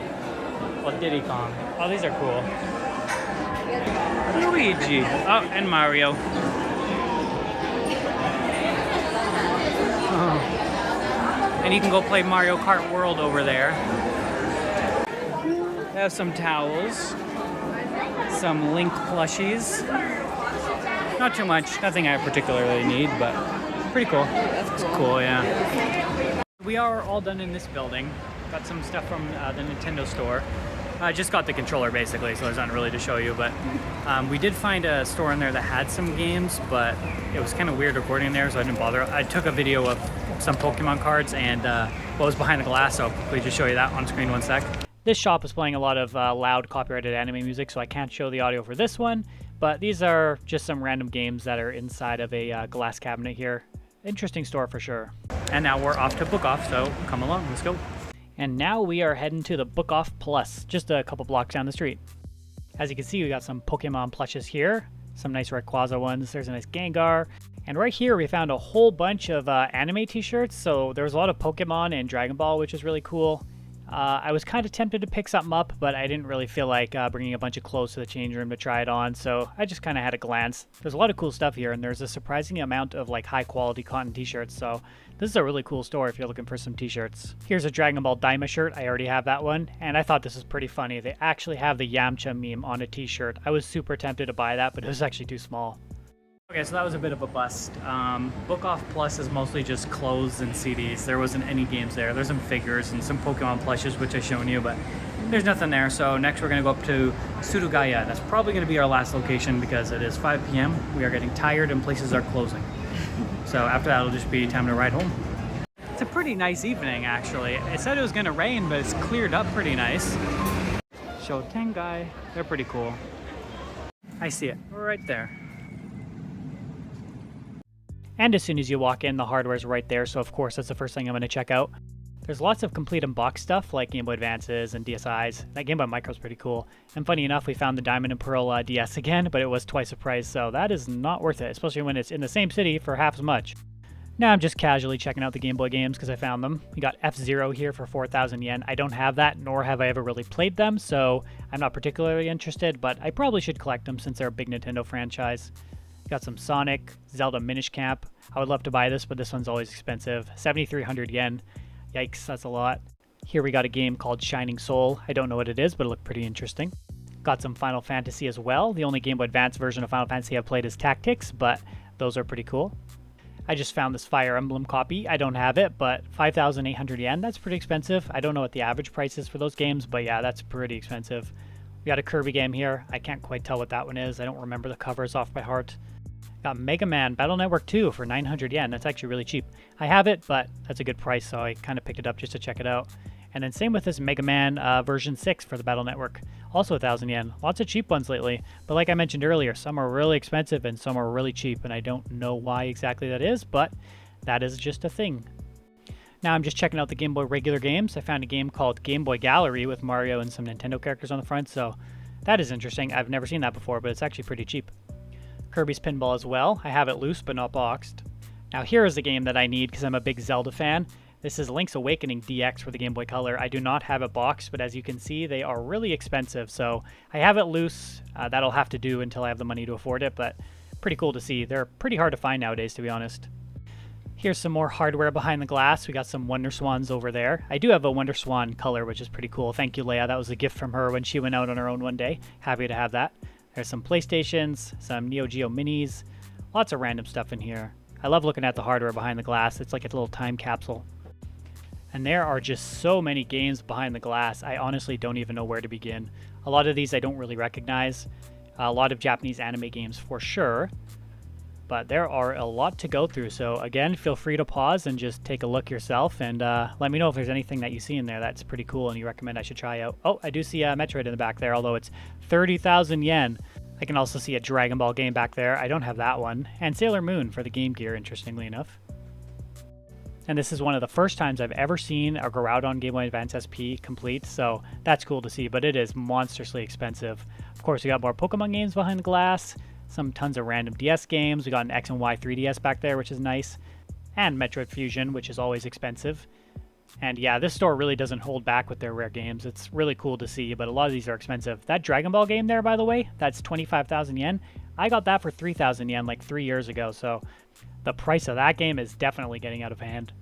Well, Diddy Kong. Oh, these are cool. Luigi. Oh, and Mario. Oh. And you can go play Mario Kart World over there. They have some towels. Some Link plushies. Not too much. Nothing I particularly need, but pretty cool. It's cool, yeah. We are all done in this building. Got some stuff from the Nintendo store. I just got the controller basically, so there's nothing really to show you, but we did find a store in there that had some games, but it was kind of weird recording there, so I didn't bother. I took a video of some Pokemon cards and what was behind the glass, so I'll quickly just show you that on screen one sec. This shop is playing a lot of loud copyrighted anime music, so I can't show the audio for this one, but these are just some random games that are inside of a glass cabinet here. Interesting store for sure. And now we're off to Book Off, so come along, let's go. And now we are heading to the Book Off Plus, just a couple blocks down the street. As you can see, we got some Pokemon plushes here, some nice Rayquaza ones, there's a nice Gengar, and right here we found a whole bunch of anime t-shirts, so there was a lot of Pokemon and Dragon Ball, which is really cool. I was kind of tempted to pick something up, but I didn't really feel like bringing a bunch of clothes to the change room to try it on, so I just kind of had a glance. There's a lot of cool stuff here, and there's a surprising amount of like high quality cotton t-shirts, so this is a really cool store if you're looking for some t-shirts. Here's a Dragon Ball Daima shirt. I already have that one, and I thought this was pretty funny. They actually have the Yamcha meme on a t-shirt. I was super tempted to buy that, but it was actually too small. Okay, so that was a bit of a bust. Book Off Plus is mostly just clothes and CDs. There wasn't any games there. There's some figures and some Pokemon plushes, which I've shown you, but there's nothing there. So next we're gonna go up to Sudugaya. That's probably gonna be our last location because it is 5 p.m. We are getting tired and places are closing. So after that, it'll just be time to ride home. It's a pretty nice evening, actually. It said it was gonna rain, but it's cleared up pretty nice. Shotengai, they're pretty cool. I see it right there. And as soon as you walk in, the hardware's right there, so of course that's the first thing I'm going to check out. There's lots of complete unboxed stuff like Game Boy Advances and DSIs. That Game Boy Micro's pretty cool. And funny enough, we found the Diamond and Pearl DS again, but it was twice the price, so that is not worth it, especially when it's in the same city for half as much. Now I'm just casually checking out the Game Boy games because I found them. We got F-Zero here for 4,000 yen. I don't have that, nor have I ever really played them, so I'm not particularly interested, but I probably should collect them since they're a big Nintendo franchise. Got some Sonic, Zelda Minish Cap. I would love to buy this, but this one's always expensive. 7,300 yen. Yikes, that's a lot. Here we got a game called Shining Soul. I don't know what it is, but it looked pretty interesting. Got some Final Fantasy as well. The only Game Boy Advance version of Final Fantasy I've played is Tactics, but those are pretty cool. I just found this Fire Emblem copy. I don't have it, but 5,800 yen, that's pretty expensive. I don't know what the average price is for those games, but yeah, that's pretty expensive. We got a Kirby game here. I can't quite tell what that one is. I don't remember the covers off by heart. Got Mega Man Battle Network 2 for 900 yen. That's actually really cheap. I have it, but that's a good price, so I kind of picked it up just to check it out. And then same with this Mega Man version 6 for the Battle Network. Also 1,000 yen. Lots of cheap ones lately. But like I mentioned earlier, some are really expensive and some are really cheap, and I don't know why exactly that is, but that is just a thing. Now I'm just checking out the Game Boy regular games. I found a game called Game Boy Gallery with Mario and some Nintendo characters on the front, so that is interesting. I've never seen that before, but it's actually pretty cheap. Kirby's Pinball as well. I have it loose but not boxed. Now here is the game that I need because I'm a big Zelda fan. This is Link's Awakening DX for the Game Boy Color. I do not have it boxed, but as you can see, they are really expensive, so I have it loose. That'll have to do until I have the money to afford it, but pretty cool to see. They're pretty hard to find nowadays, to be honest. Here's some more hardware behind the glass. We got some Wonder Swans over there. I do have a Wonder Swan color, which is pretty cool. Thank you, Leia. That was a gift from her when she went out on her own one day. Happy to have that. There's some PlayStations, some Neo Geo Minis, lots of random stuff in here. I love looking at the hardware behind the glass. It's like a little time capsule. And there are just so many games behind the glass, I honestly don't even know where to begin. A lot of these I don't really recognize. A lot of Japanese anime games for sure. But there are a lot to go through, so again, feel free to pause and just take a look yourself, and let me know if there's anything that you see in there that's pretty cool and you recommend I should try out. Oh, I do see a Metroid in the back there, although it's 30,000 yen. I can also see a Dragon Ball game back there. I don't have that one. And Sailor Moon for the Game Gear, interestingly enough. And this is one of the first times I've ever seen a Groudon Game Boy Advance SP complete, so that's cool to see, but it is monstrously expensive. Of course, we got more Pokemon games behind the glass, some tons of random DS games. We got an X and Y 3DS back there, which is nice, and Metroid Fusion, which is always expensive. And yeah, this store really doesn't hold back with their rare games. It's really cool to see, but a lot of these are expensive. That Dragon Ball game there, by the way, that's 25,000 yen. I got that for 3,000 yen like 3 years ago, so the price of that game is definitely getting out of hand.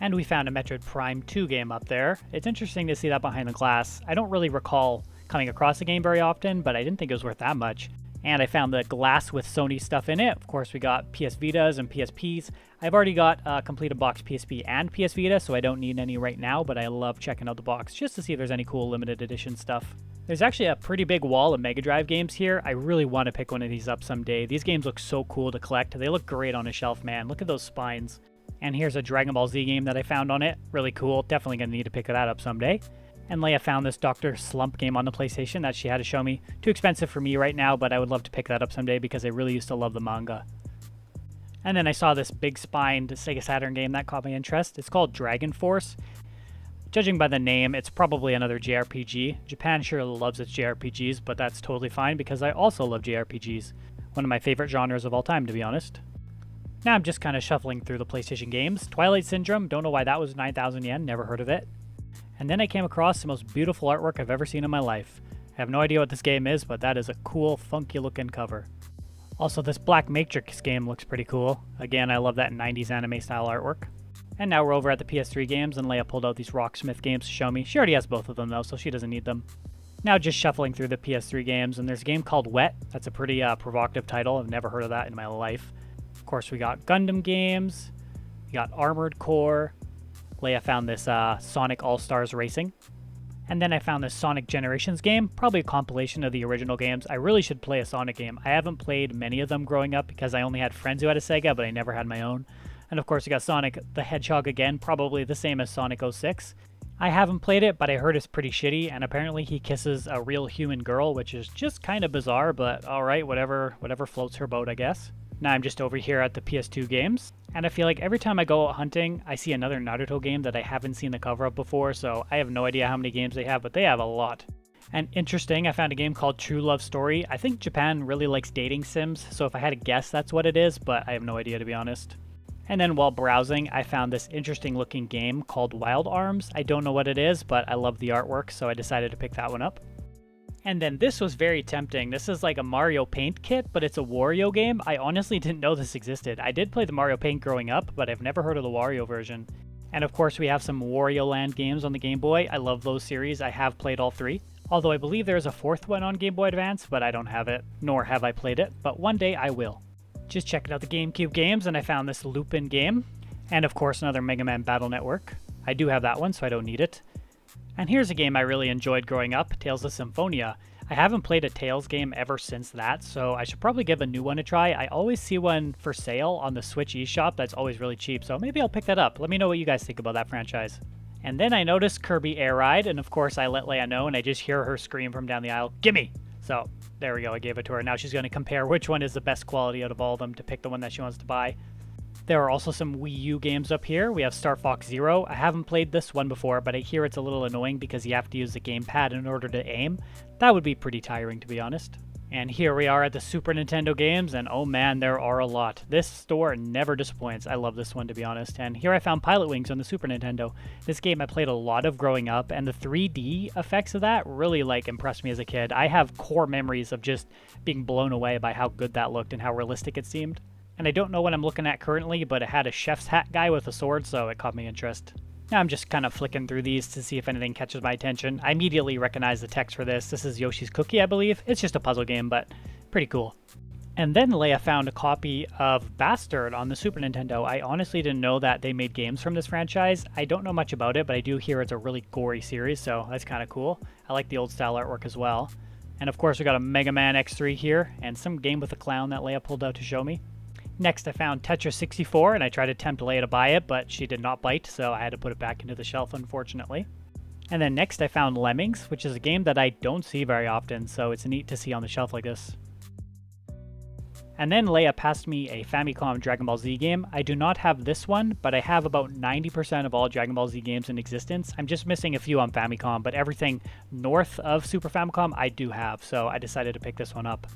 And we found a Metroid Prime 2 game up there. It's interesting to see that behind the glass. I don't really recall coming across the game very often, but I didn't think it was worth that much. And I found the glass with Sony stuff in it. Of course, we got PS Vitas and PSPs. I've already got a completed box PSP and PS Vita, so I don't need any right now, but I love checking out the box just to see if there's any cool limited edition stuff. There's actually a pretty big wall of Mega Drive games here. I really want to pick one of these up someday. These games look so cool to collect. They look great on a shelf, man. Look at those spines. And here's a Dragon Ball Z game that I found on it. Really cool. Definitely going to need to pick that up someday. And Leia found this Dr. Slump game on the PlayStation that she had to show me. Too expensive for me right now, but I would love to pick that up someday because I really used to love the manga. And then I saw this big spined Sega Saturn game that caught my interest. It's called Dragon Force. Judging by the name, it's probably another JRPG. Japan sure loves its JRPGs, but that's totally fine because I also love JRPGs. One of my favorite genres of all time, to be honest. Now I'm just kind of shuffling through the PlayStation games. Twilight Syndrome, don't know why that was 9,000 yen, never heard of it. And then I came across the most beautiful artwork I've ever seen in my life. I have no idea what this game is, but that is a cool, funky looking cover. Also, this Black Matrix game looks pretty cool. Again, I love that 90s anime style artwork. And now we're over at the PS3 games, and Leia pulled out these Rocksmith games to show me. She already has both of them though, so she doesn't need them. Now just shuffling through the PS3 games, and there's a game called Wet. That's a pretty provocative title. I've never heard of that in my life. Of course, we got Gundam games. We got Armored Core. Leia found this Sonic All-Stars Racing. And then I found this Sonic Generations game, probably a compilation of the original games. I really should play a Sonic game. I haven't played many of them growing up because I only had friends who had a Sega, but I never had my own. And of course, we got Sonic the Hedgehog again, probably the same as Sonic 06. I haven't played it, but I heard it's pretty shitty, and apparently he kisses a real human girl, which is just kind of bizarre, but alright, whatever floats her boat, I guess. Now I'm just over here at the PS2 games, and I feel like every time I go out hunting, I see another Naruto game that I haven't seen the cover of before, so I have no idea how many games they have, but they have a lot. And interesting, I found a game called True Love Story. I think Japan really likes dating sims, so if I had to guess, that's what it is, but I have no idea, to be honest. And then while browsing, I found this interesting looking game called Wild Arms. I don't know what it is, but I love the artwork, so I decided to pick that one up. And then this was very tempting. This is like a Mario Paint kit, but it's a Wario game. I honestly didn't know this existed. I did play the Mario Paint growing up, but I've never heard of the Wario version. And of course, we have some Wario Land games on the Game Boy. I love those series. I have played all three. Although I believe there's a fourth one on Game Boy Advance, but I don't have it, nor have I played it, but one day I will. Just checking out the GameCube games, and I found this Lupin game. And of course, another Mega Man Battle Network. I do have that one, so I don't need it. And here's a game I really enjoyed growing up, Tales of Symphonia. I haven't played a Tales game ever since that, so I should probably give a new one a try. I always see one for sale on the Switch eShop that's always really cheap, so maybe I'll pick that up. Let me know what you guys think about that franchise. And then I noticed Kirby Air Ride, and of course I let Leia know, and I just hear her scream from down the aisle, "Gimme!" So there we go, I gave it to her. Now she's going to compare which one is the best quality out of all of them to pick the one that she wants to buy. There are also some Wii U games up here. We have Star Fox Zero. I haven't played this one before, but I hear it's a little annoying because you have to use the gamepad in order to aim. That would be pretty tiring, to be honest. And here we are at the Super Nintendo games, and oh man, there are a lot. This store never disappoints. I love this one, to be honest. And here I found Pilot Wings on the Super Nintendo. This game I played a lot of growing up, and the 3D effects of that really impressed me as a kid. I have core memories of just being blown away by how good that looked and how realistic it seemed. And I don't know what I'm looking at currently, but it had a chef's hat guy with a sword, so it caught my interest. Now I'm just kind of flicking through these to see if anything catches my attention. I immediately recognize the text for this. This is Yoshi's Cookie, I believe. It's just a puzzle game, but pretty cool. And then Leia found a copy of Bastard on the Super Nintendo. I honestly didn't know that they made games from this franchise. I don't know much about it, but I do hear it's a really gory series, so that's kind of cool. I like the old style artwork as well. And of course we got a Mega Man X3 here, and some game with a clown that Leia pulled out to show me. Next I found Tetris 64, and I tried to tempt Leia to buy it, but she did not bite, so I had to put it back into the shelf, unfortunately. And then next I found Lemmings, which is a game that I don't see very often, so it's neat to see on the shelf like this. And then Leia passed me a Famicom Dragon Ball Z game. I do not have this one, but I have about 90% of all Dragon Ball Z games in existence. I'm just missing a few on Famicom, but everything north of Super Famicom I do have, so I decided to pick this one up.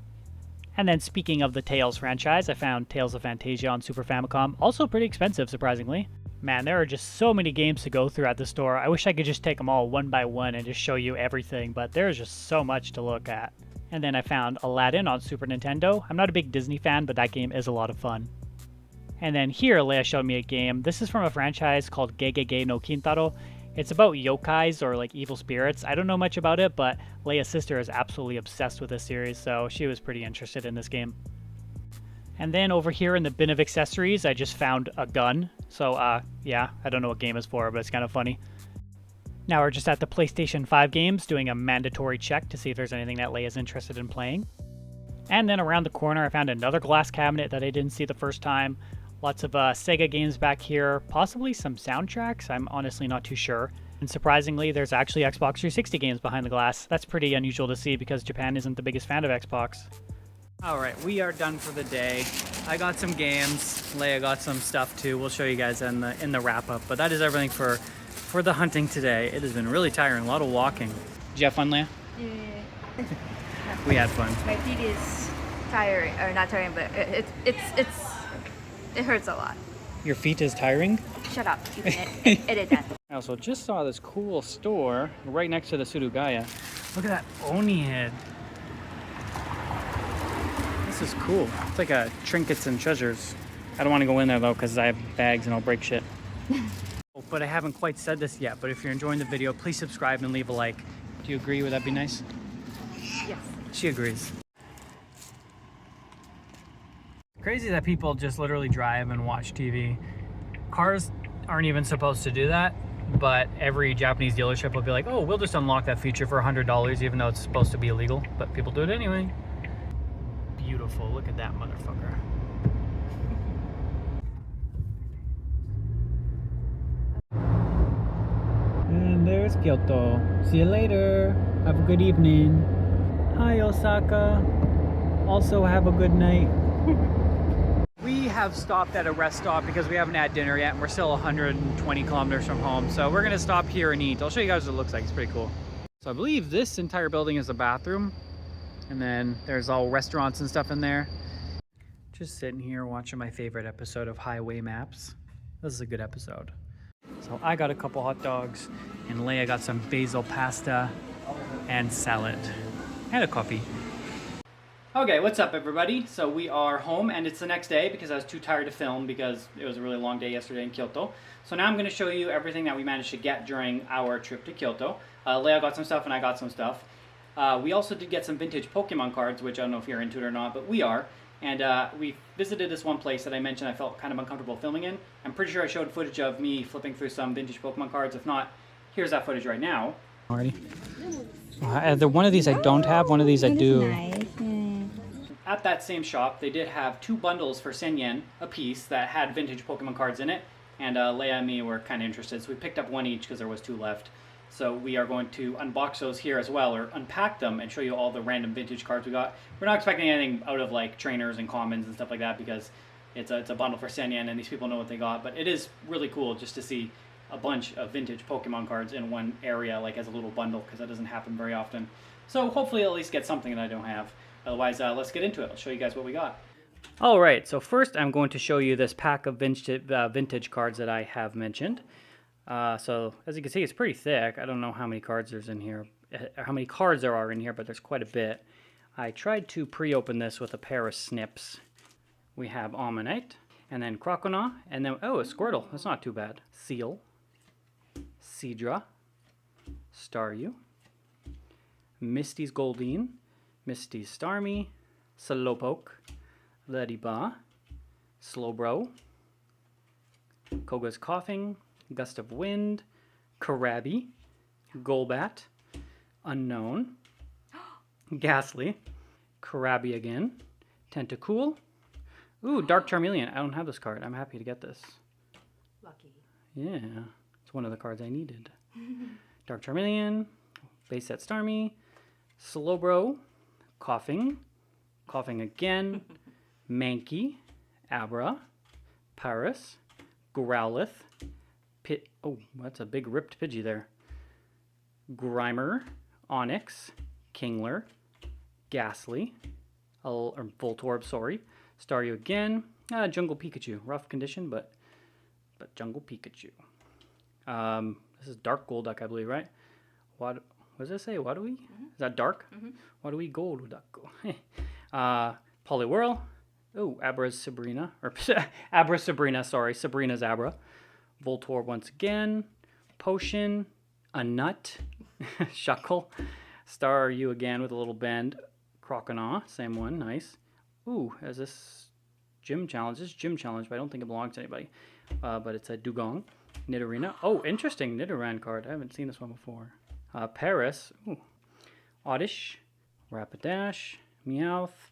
And then speaking of the Tales franchise, I found Tales of Fantasia on Super Famicom, also pretty expensive surprisingly. Man, there are just so many games to go through at the store. I wish I could just take them all one by one and just show you everything, but there's just so much to look at. And then I found Aladdin on Super Nintendo. I'm not a big Disney fan, but that game is a lot of fun. And then here, Leia showed me a game. This is from a franchise called Gegege no Kintaro. It's about yokais, or like evil spirits. I don't know much about it, but Leia's sister is absolutely obsessed with this series, so she was pretty interested in this game. And then over here in the bin of accessories, I just found a gun. So yeah, I don't know what game it's for, but it's kind of funny. Now we're just at the PlayStation 5 games, doing a mandatory check to see if there's anything that Leia's interested in playing. And then around the corner I found another glass cabinet that I didn't see the first time. Lots of Sega games back here, possibly some soundtracks, I'm honestly not too sure. And surprisingly, there's actually Xbox 360 games behind the glass. That's pretty unusual to see because Japan isn't the biggest fan of Xbox. Alright, we are done for the day. I got some games, Leia got some stuff too. We'll show you guys in the wrap up, but that is everything for the hunting today. It has been really tiring, a lot of walking. Did you have fun, Leia? Yeah. We had fun. My feet is tiring, or not tiring, but it hurts a lot. Your feet is tiring? Shut up. You can edit that. I also just saw this cool store right next to the Sudugaya. Look at that Oni head. This is cool. It's like a trinkets and treasures. I don't want to go in there though because I have bags and I'll break shit. But I haven't quite said this yet, but if you're enjoying the video, please subscribe and leave a like. Do you agree? Would that be nice? Yes. She agrees. Crazy that people just literally drive and watch TV. Cars aren't even supposed to do that, but every Japanese dealership will be like, oh, we'll just unlock that feature for $100 even though it's supposed to be illegal, but people do it anyway. Beautiful, look at that motherfucker. And there's Kyoto. See you later. Have a good evening. Hi, Osaka. Also have a good night. We have stopped at a rest stop because we haven't had dinner yet and we're still 120 kilometers from home. So we're gonna stop here and eat. I'll show you guys what it looks like. It's pretty cool. So I believe this entire building is a bathroom. And then there's all restaurants and stuff in there. Just sitting here watching my favorite episode of Highway Maps. This is a good episode. So I got a couple hot dogs and Leia got some basil pasta and salad and a coffee. Okay, what's up everybody? So we are home and it's the next day because I was too tired to film because it was a really long day yesterday in Kyoto. So now I'm going to show you everything that we managed to get during our trip to Kyoto. Leia got some stuff and I got some stuff. We also did get some vintage Pokemon cards, which I don't know if you're into it or not, but we are. And we visited this one place that I mentioned I felt kind of uncomfortable filming in. I'm pretty sure I showed footage of me flipping through some vintage Pokemon cards. If not, here's that footage right now. Already. One of these I don't have, one of these I do. Nice. At that same shop, they did have 2 bundles for 10 yen a piece that had vintage Pokemon cards in it. And Leia and me were kind of interested, so we picked up one each because there was 2 left. So we are going to unbox those here as well, or unpack them and show you all the random vintage cards we got. We're not expecting anything out of like trainers and commons and stuff like that because it's a bundle for 10 yen and these people know what they got. But it is really cool just to see a bunch of vintage Pokemon cards in one area, like as a little bundle, because that doesn't happen very often. So hopefully I'll at least get something that I don't have. Otherwise, let's get into it. I'll show you guys what we got. All right, so first I'm going to show you this pack of vintage cards that I have mentioned. So as you can see, it's pretty thick. I don't know how many cards there's in here, how many cards there are in here, but there's quite a bit. I tried to pre-open this with a pair of snips. We have Ammonite, and then Croconaw, and then, oh, a Squirtle. That's not too bad. Seal, Seadra, Staryu, Misty's Goldeen, Misty's Starmie, Slowpoke, Lediba, Slowbro, Koga's Coughing, Gust of Wind, Karabi, Golbat, Unknown, Ghastly, Karabi again, Tentacool. Ooh, Dark Charmeleon. I don't have this card. I'm happy to get this. Lucky. Yeah, it's one of the cards I needed. Dark Charmeleon, Base Set Starmie, Slowbro, Coughing, Coughing again, Mankey, Abra, Paris, Growlithe, oh, that's a big ripped Pidgey there. Grimer, Onyx, Kingler, Ghastly, or Voltorb, sorry. Staryu again. Jungle Pikachu. Rough condition, but Jungle Pikachu. This is Dark Golduck, I believe, right? What does it say? What do we? Is that dark? What do we Golduck? Poliwhirl. Oh, Abra's Sabrina. Or Abra Sabrina, sorry. Sabrina's Abra. Voltorb once again. Potion. A Nut. Shuckle. Staryu again with a little bend. Croconaw. Same one. Nice. Ooh, is this Gym Challenge? This is Gym Challenge, but I don't think it belongs to anybody. But it's a Dugong. Nidorina. Oh, interesting Nidoran card. I haven't seen this one before. Paris. Ooh. Oddish. Rapidash. Meowth.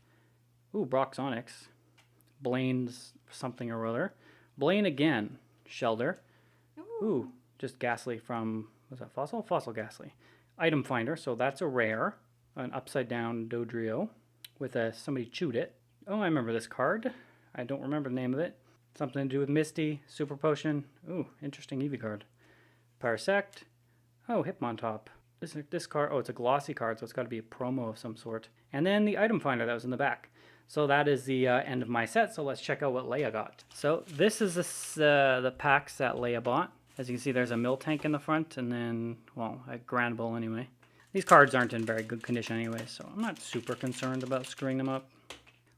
Ooh, Brock's Onyx. Blaine's something or other. Blaine again. Shelter. Ooh, just Ghastly from, was that Fossil? Fossil Ghastly. Item Finder, so that's a rare. An upside down Dodrio with somebody chewed it. Oh, I remember this card. I don't remember the name of it. Something to do with Misty, Super Potion. Ooh, interesting Eevee card. Parasect. Oh, Hitmontop. This card, oh, it's a glossy card, so it's got to be a promo of some sort. And then the item finder that was in the back. So that is the end of my set, so let's check out what Leia got. So this is the packs that Leia bought. As you can see, there's a Miltank in the front, and then, well, a Granbull anyway. These cards aren't in very good condition anyway, so I'm not super concerned about screwing them up.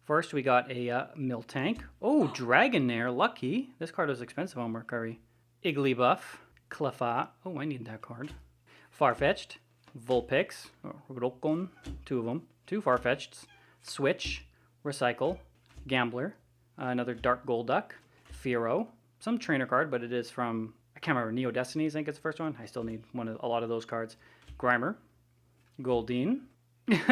First, we got a Miltank. Oh, Dragonair, lucky. This card was expensive on Mercari. Igglybuff, Cleffa. Oh, I need that card. Farfetch'd, Vulpix, Rokon, two of them. Two Farfetch'ds. Switch, Recycle, Gambler, another Dark Golduck, Fearow. Some trainer card, but it is from, I can't remember, Neo Destinies, I think it's the first one. I still need a lot of those cards. Grimer, Goldeen,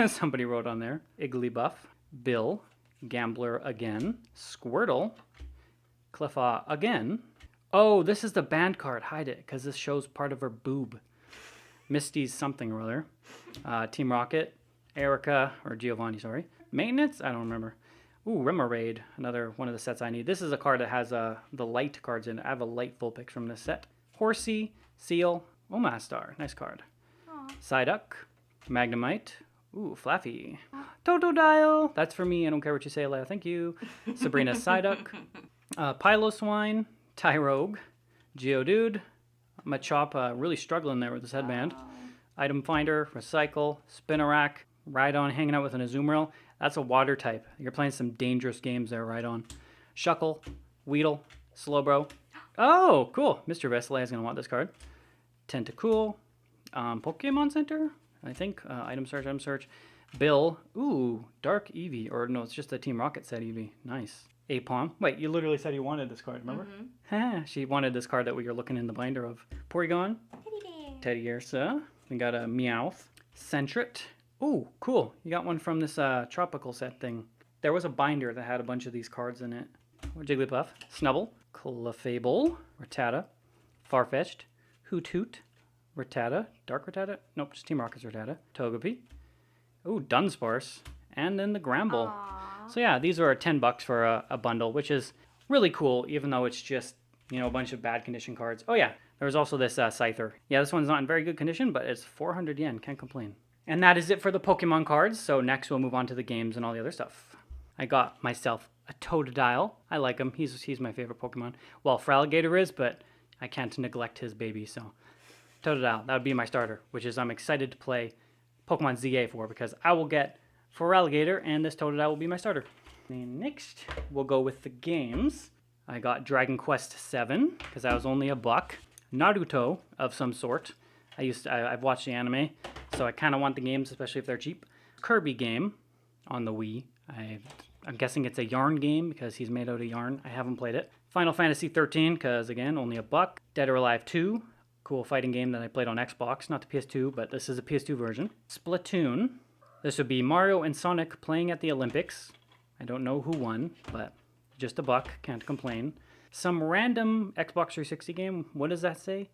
somebody wrote on there. Igglybuff, Bill, Gambler again, Squirtle, Cleffa again. Oh, this is the band card. Hide it, because this shows part of her boob. Misty's something or other. Team Rocket, Erica, or Giovanni, sorry. Maintenance? I don't remember. Ooh, Remoraid, another one of the sets I need. This is a card that has the light cards in it. I have a light Vulpix from this set. Horsey, Seal, Omastar, nice card. Psyduck, Magnemite, ooh, Flaffy. Totodile, that's for me. I don't care what you say, Leia. Thank you. Sabrina Psyduck, Piloswine, Tyrogue, Geodude, Machop, really struggling there with this headband. Item Finder, Recycle, Spinarak, Rhydon hanging out with an Azumarill. That's a water type. You're playing some dangerous games there, Rhydon. Shuckle, Weedle, Slowbro. Oh, cool. Mr. Vestley is going to want this card. Tentacool, Pokemon Center, I think. Item search. Bill. Ooh, Dark Eevee. Or no, it's just a Team Rocket set Eevee. Nice. Apom. Wait, you literally said you wanted this card, remember? She wanted this card that we were looking in the binder of. Porygon. Teddy Ursa. We got a Meowth. Sentret. Ooh, cool. You got one from this tropical set thing. There was a binder that had a bunch of these cards in it. Jigglypuff. Snubble. Clefable. Rattata. Farfetch'd. Hoot Hoot. Rattata. Dark Rattata? Nope, just Team Rocket's Rattata. Togepi. Ooh, Dunsparce. And then the Gramble. So yeah, these are $10 for a bundle, which is really cool, even though it's just, you know, a bunch of bad condition cards. Oh yeah, there was also this Scyther. Yeah, this one's not in very good condition, but it's 400 yen. Can't complain. And that is it for the Pokemon cards. So next we'll move on to the games and all the other stuff. I got myself a Totodile. I like him. He's my favorite Pokemon. Well, Feraligatr is, but I can't neglect his baby, so Totodile, that would be my starter, which is I'm excited to play Pokemon ZA for, because I will get Feraligatr and this Totodile will be my starter. And next, we'll go with the games. I got Dragon Quest VII, because that was only $1. Naruto of some sort. I've watched the anime, so I kind of want the games, especially if they're cheap. Kirby game on the Wii. I I'm guessing it's a yarn game because he's made out of yarn. I haven't played it. Final Fantasy 13 because, again, only $1. Dead or Alive 2. Cool fighting game that I played on Xbox. Not the PS2, but this is a PS2 version. Splatoon. This would be Mario and Sonic playing at the Olympics. I don't know who won, but just $1. Can't complain. Some random Xbox 360 game. What does that say?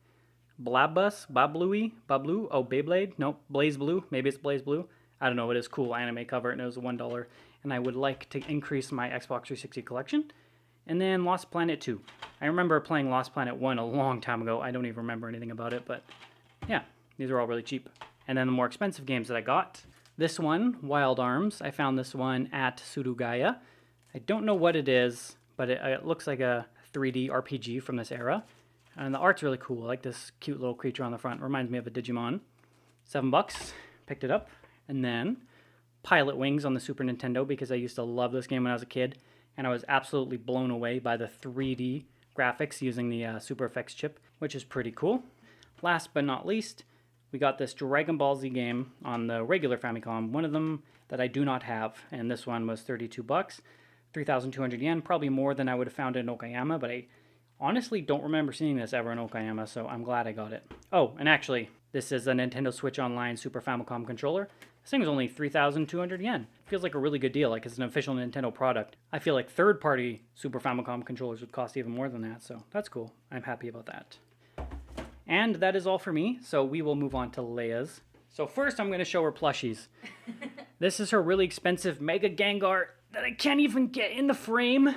Blabus? Babluey? Bablu? Oh, Beyblade? Nope. Blaze Blue? Maybe it's Blaze Blue. I don't know. It is cool anime cover and it was $1. And I would like to increase my Xbox 360 collection. And then Lost Planet 2. I remember playing Lost Planet 1 a long time ago. I don't even remember anything about it, but yeah, these are all really cheap. And then the more expensive games that I got. This one, Wild Arms. I found this one at Sudugaya. I don't know what it is, but it looks like a 3D RPG from this era. And the art's really cool. I like this cute little creature on the front. Reminds me of a Digimon. $7. Picked it up. And then Pilot Wings on the Super Nintendo because I used to love this game when I was a kid. And I was absolutely blown away by the 3D graphics using the Super FX chip, which is pretty cool. Last but not least, we got this Dragon Ball Z game on the regular Famicom. One of them that I do not have. And this one was $32. 3,200 yen. Probably more than I would have found in Okayama, but I honestly don't remember seeing this ever in Okayama, so I'm glad I got it. Oh, and actually, this is a Nintendo Switch Online Super Famicom controller. This thing was only 3,200 yen. Feels like a really good deal, like it's an official Nintendo product. I feel like third-party Super Famicom controllers would cost even more than that, so that's cool. I'm happy about that. And that is all for me, so we will move on to Leia's. So first I'm going to show her plushies. This is her really expensive Mega Gengar that I can't even get in the frame.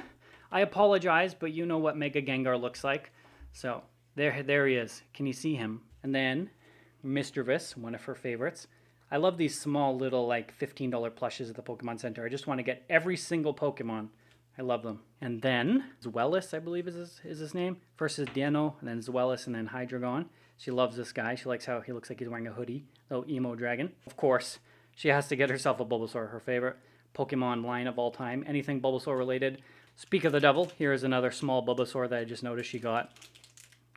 I apologize, but you know what Mega Gengar looks like. So, there he is. Can you see him? And then, Mr. Vis, one of her favorites. I love these small little, like, $15 plushes at the Pokemon Center. I just want to get every single Pokemon. I love them. And then, Zweilous, I believe is his name. First is Dino, and then Zweilous, and then Hydreigon. She loves this guy. She likes how he looks like he's wearing a hoodie. Little emo dragon. Of course, she has to get herself a Bulbasaur, her favorite Pokemon line of all time. Anything Bulbasaur related. Speak of the devil, here is another small Bulbasaur that I just noticed she got.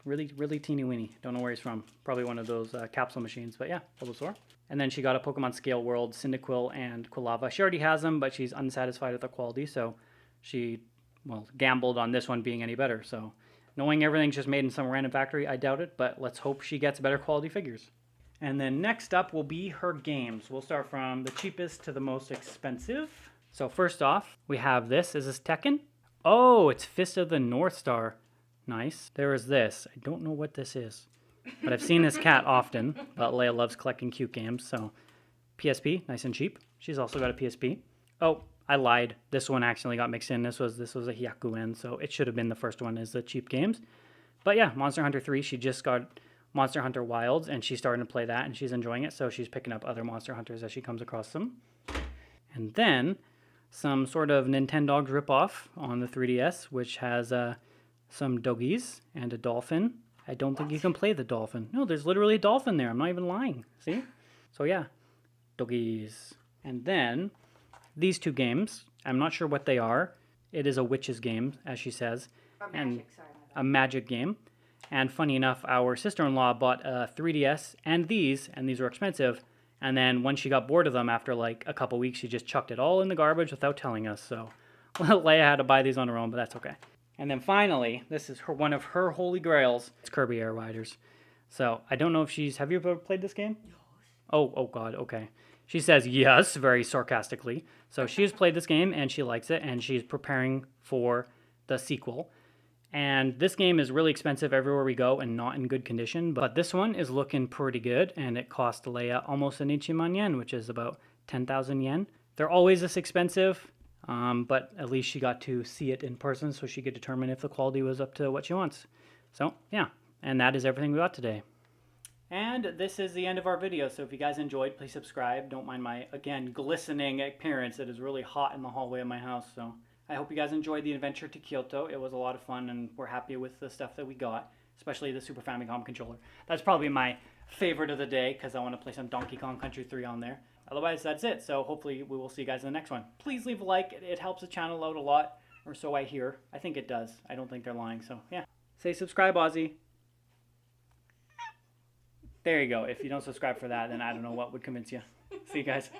Really, really teeny weeny. Don't know where he's from. Probably one of those capsule machines, but yeah, Bulbasaur. And then she got a Pokemon Scale World, Cyndaquil, and Quilava. She already has them, but she's unsatisfied with the quality, so she, well, gambled on this one being any better. So knowing everything's just made in some random factory, I doubt it, but let's hope she gets better quality figures. And then next up will be her games. We'll start from the cheapest to the most expensive. So first off, we have this. Is this Tekken? Oh, it's Fist of the North Star. Nice. There is this. I don't know what this is, but I've seen this cat often. But Leia loves collecting cute games, so PSP, nice and cheap. She's also got a PSP. Oh, I lied. This one accidentally got mixed in. This was a Hyakuen, so it should have been the first one as the cheap games. But yeah, Monster Hunter 3, she just got Monster Hunter Wilds, and she's starting to play that, and she's enjoying it, so she's picking up other Monster Hunters as she comes across them. And then some sort of Nintendogs ripoff on the 3DS, which has some doggies and a dolphin. I don't think you can play the dolphin. No, there's literally a dolphin there. I'm not even lying. See? So yeah, doggies. And then these two games, I'm not sure what they are. It is a witch's game, as she says. A magic game. And funny enough, our sister-in-law bought a 3DS and these were expensive. And then when she got bored of them after like a couple weeks, she just chucked it all in the garbage without telling us. So Leia had to buy these on her own, but that's okay. And then finally, this is one of her holy grails. It's Kirby Air Riders. So I don't know if have you ever played this game? Yes. Oh God, okay. She says yes, very sarcastically. So she has played this game and she likes it and she's preparing for the sequel. And this game is really expensive everywhere we go and not in good condition. But this one is looking pretty good. And it cost Leia almost an Ichiman yen, which is about 10,000 yen. They're always this expensive. But at least she got to see it in person so she could determine if the quality was up to what she wants. So, yeah. And that is everything we got today. And this is the end of our video. So if you guys enjoyed, please subscribe. Don't mind my, again, glistening appearance. It is really hot in the hallway of my house. So I hope you guys enjoyed the adventure to Kyoto. It was a lot of fun, and we're happy with the stuff that we got, especially the Super Famicom controller. That's probably my favorite of the day because I want to play some Donkey Kong Country 3 on there. Otherwise, that's it. So hopefully we will see you guys in the next one. Please leave a like. It helps the channel out a lot, or so I hear. I think it does. I don't think they're lying. So yeah. Say subscribe, Ozzy. There you go. If you don't subscribe for that, then I don't know what would convince you. See you guys.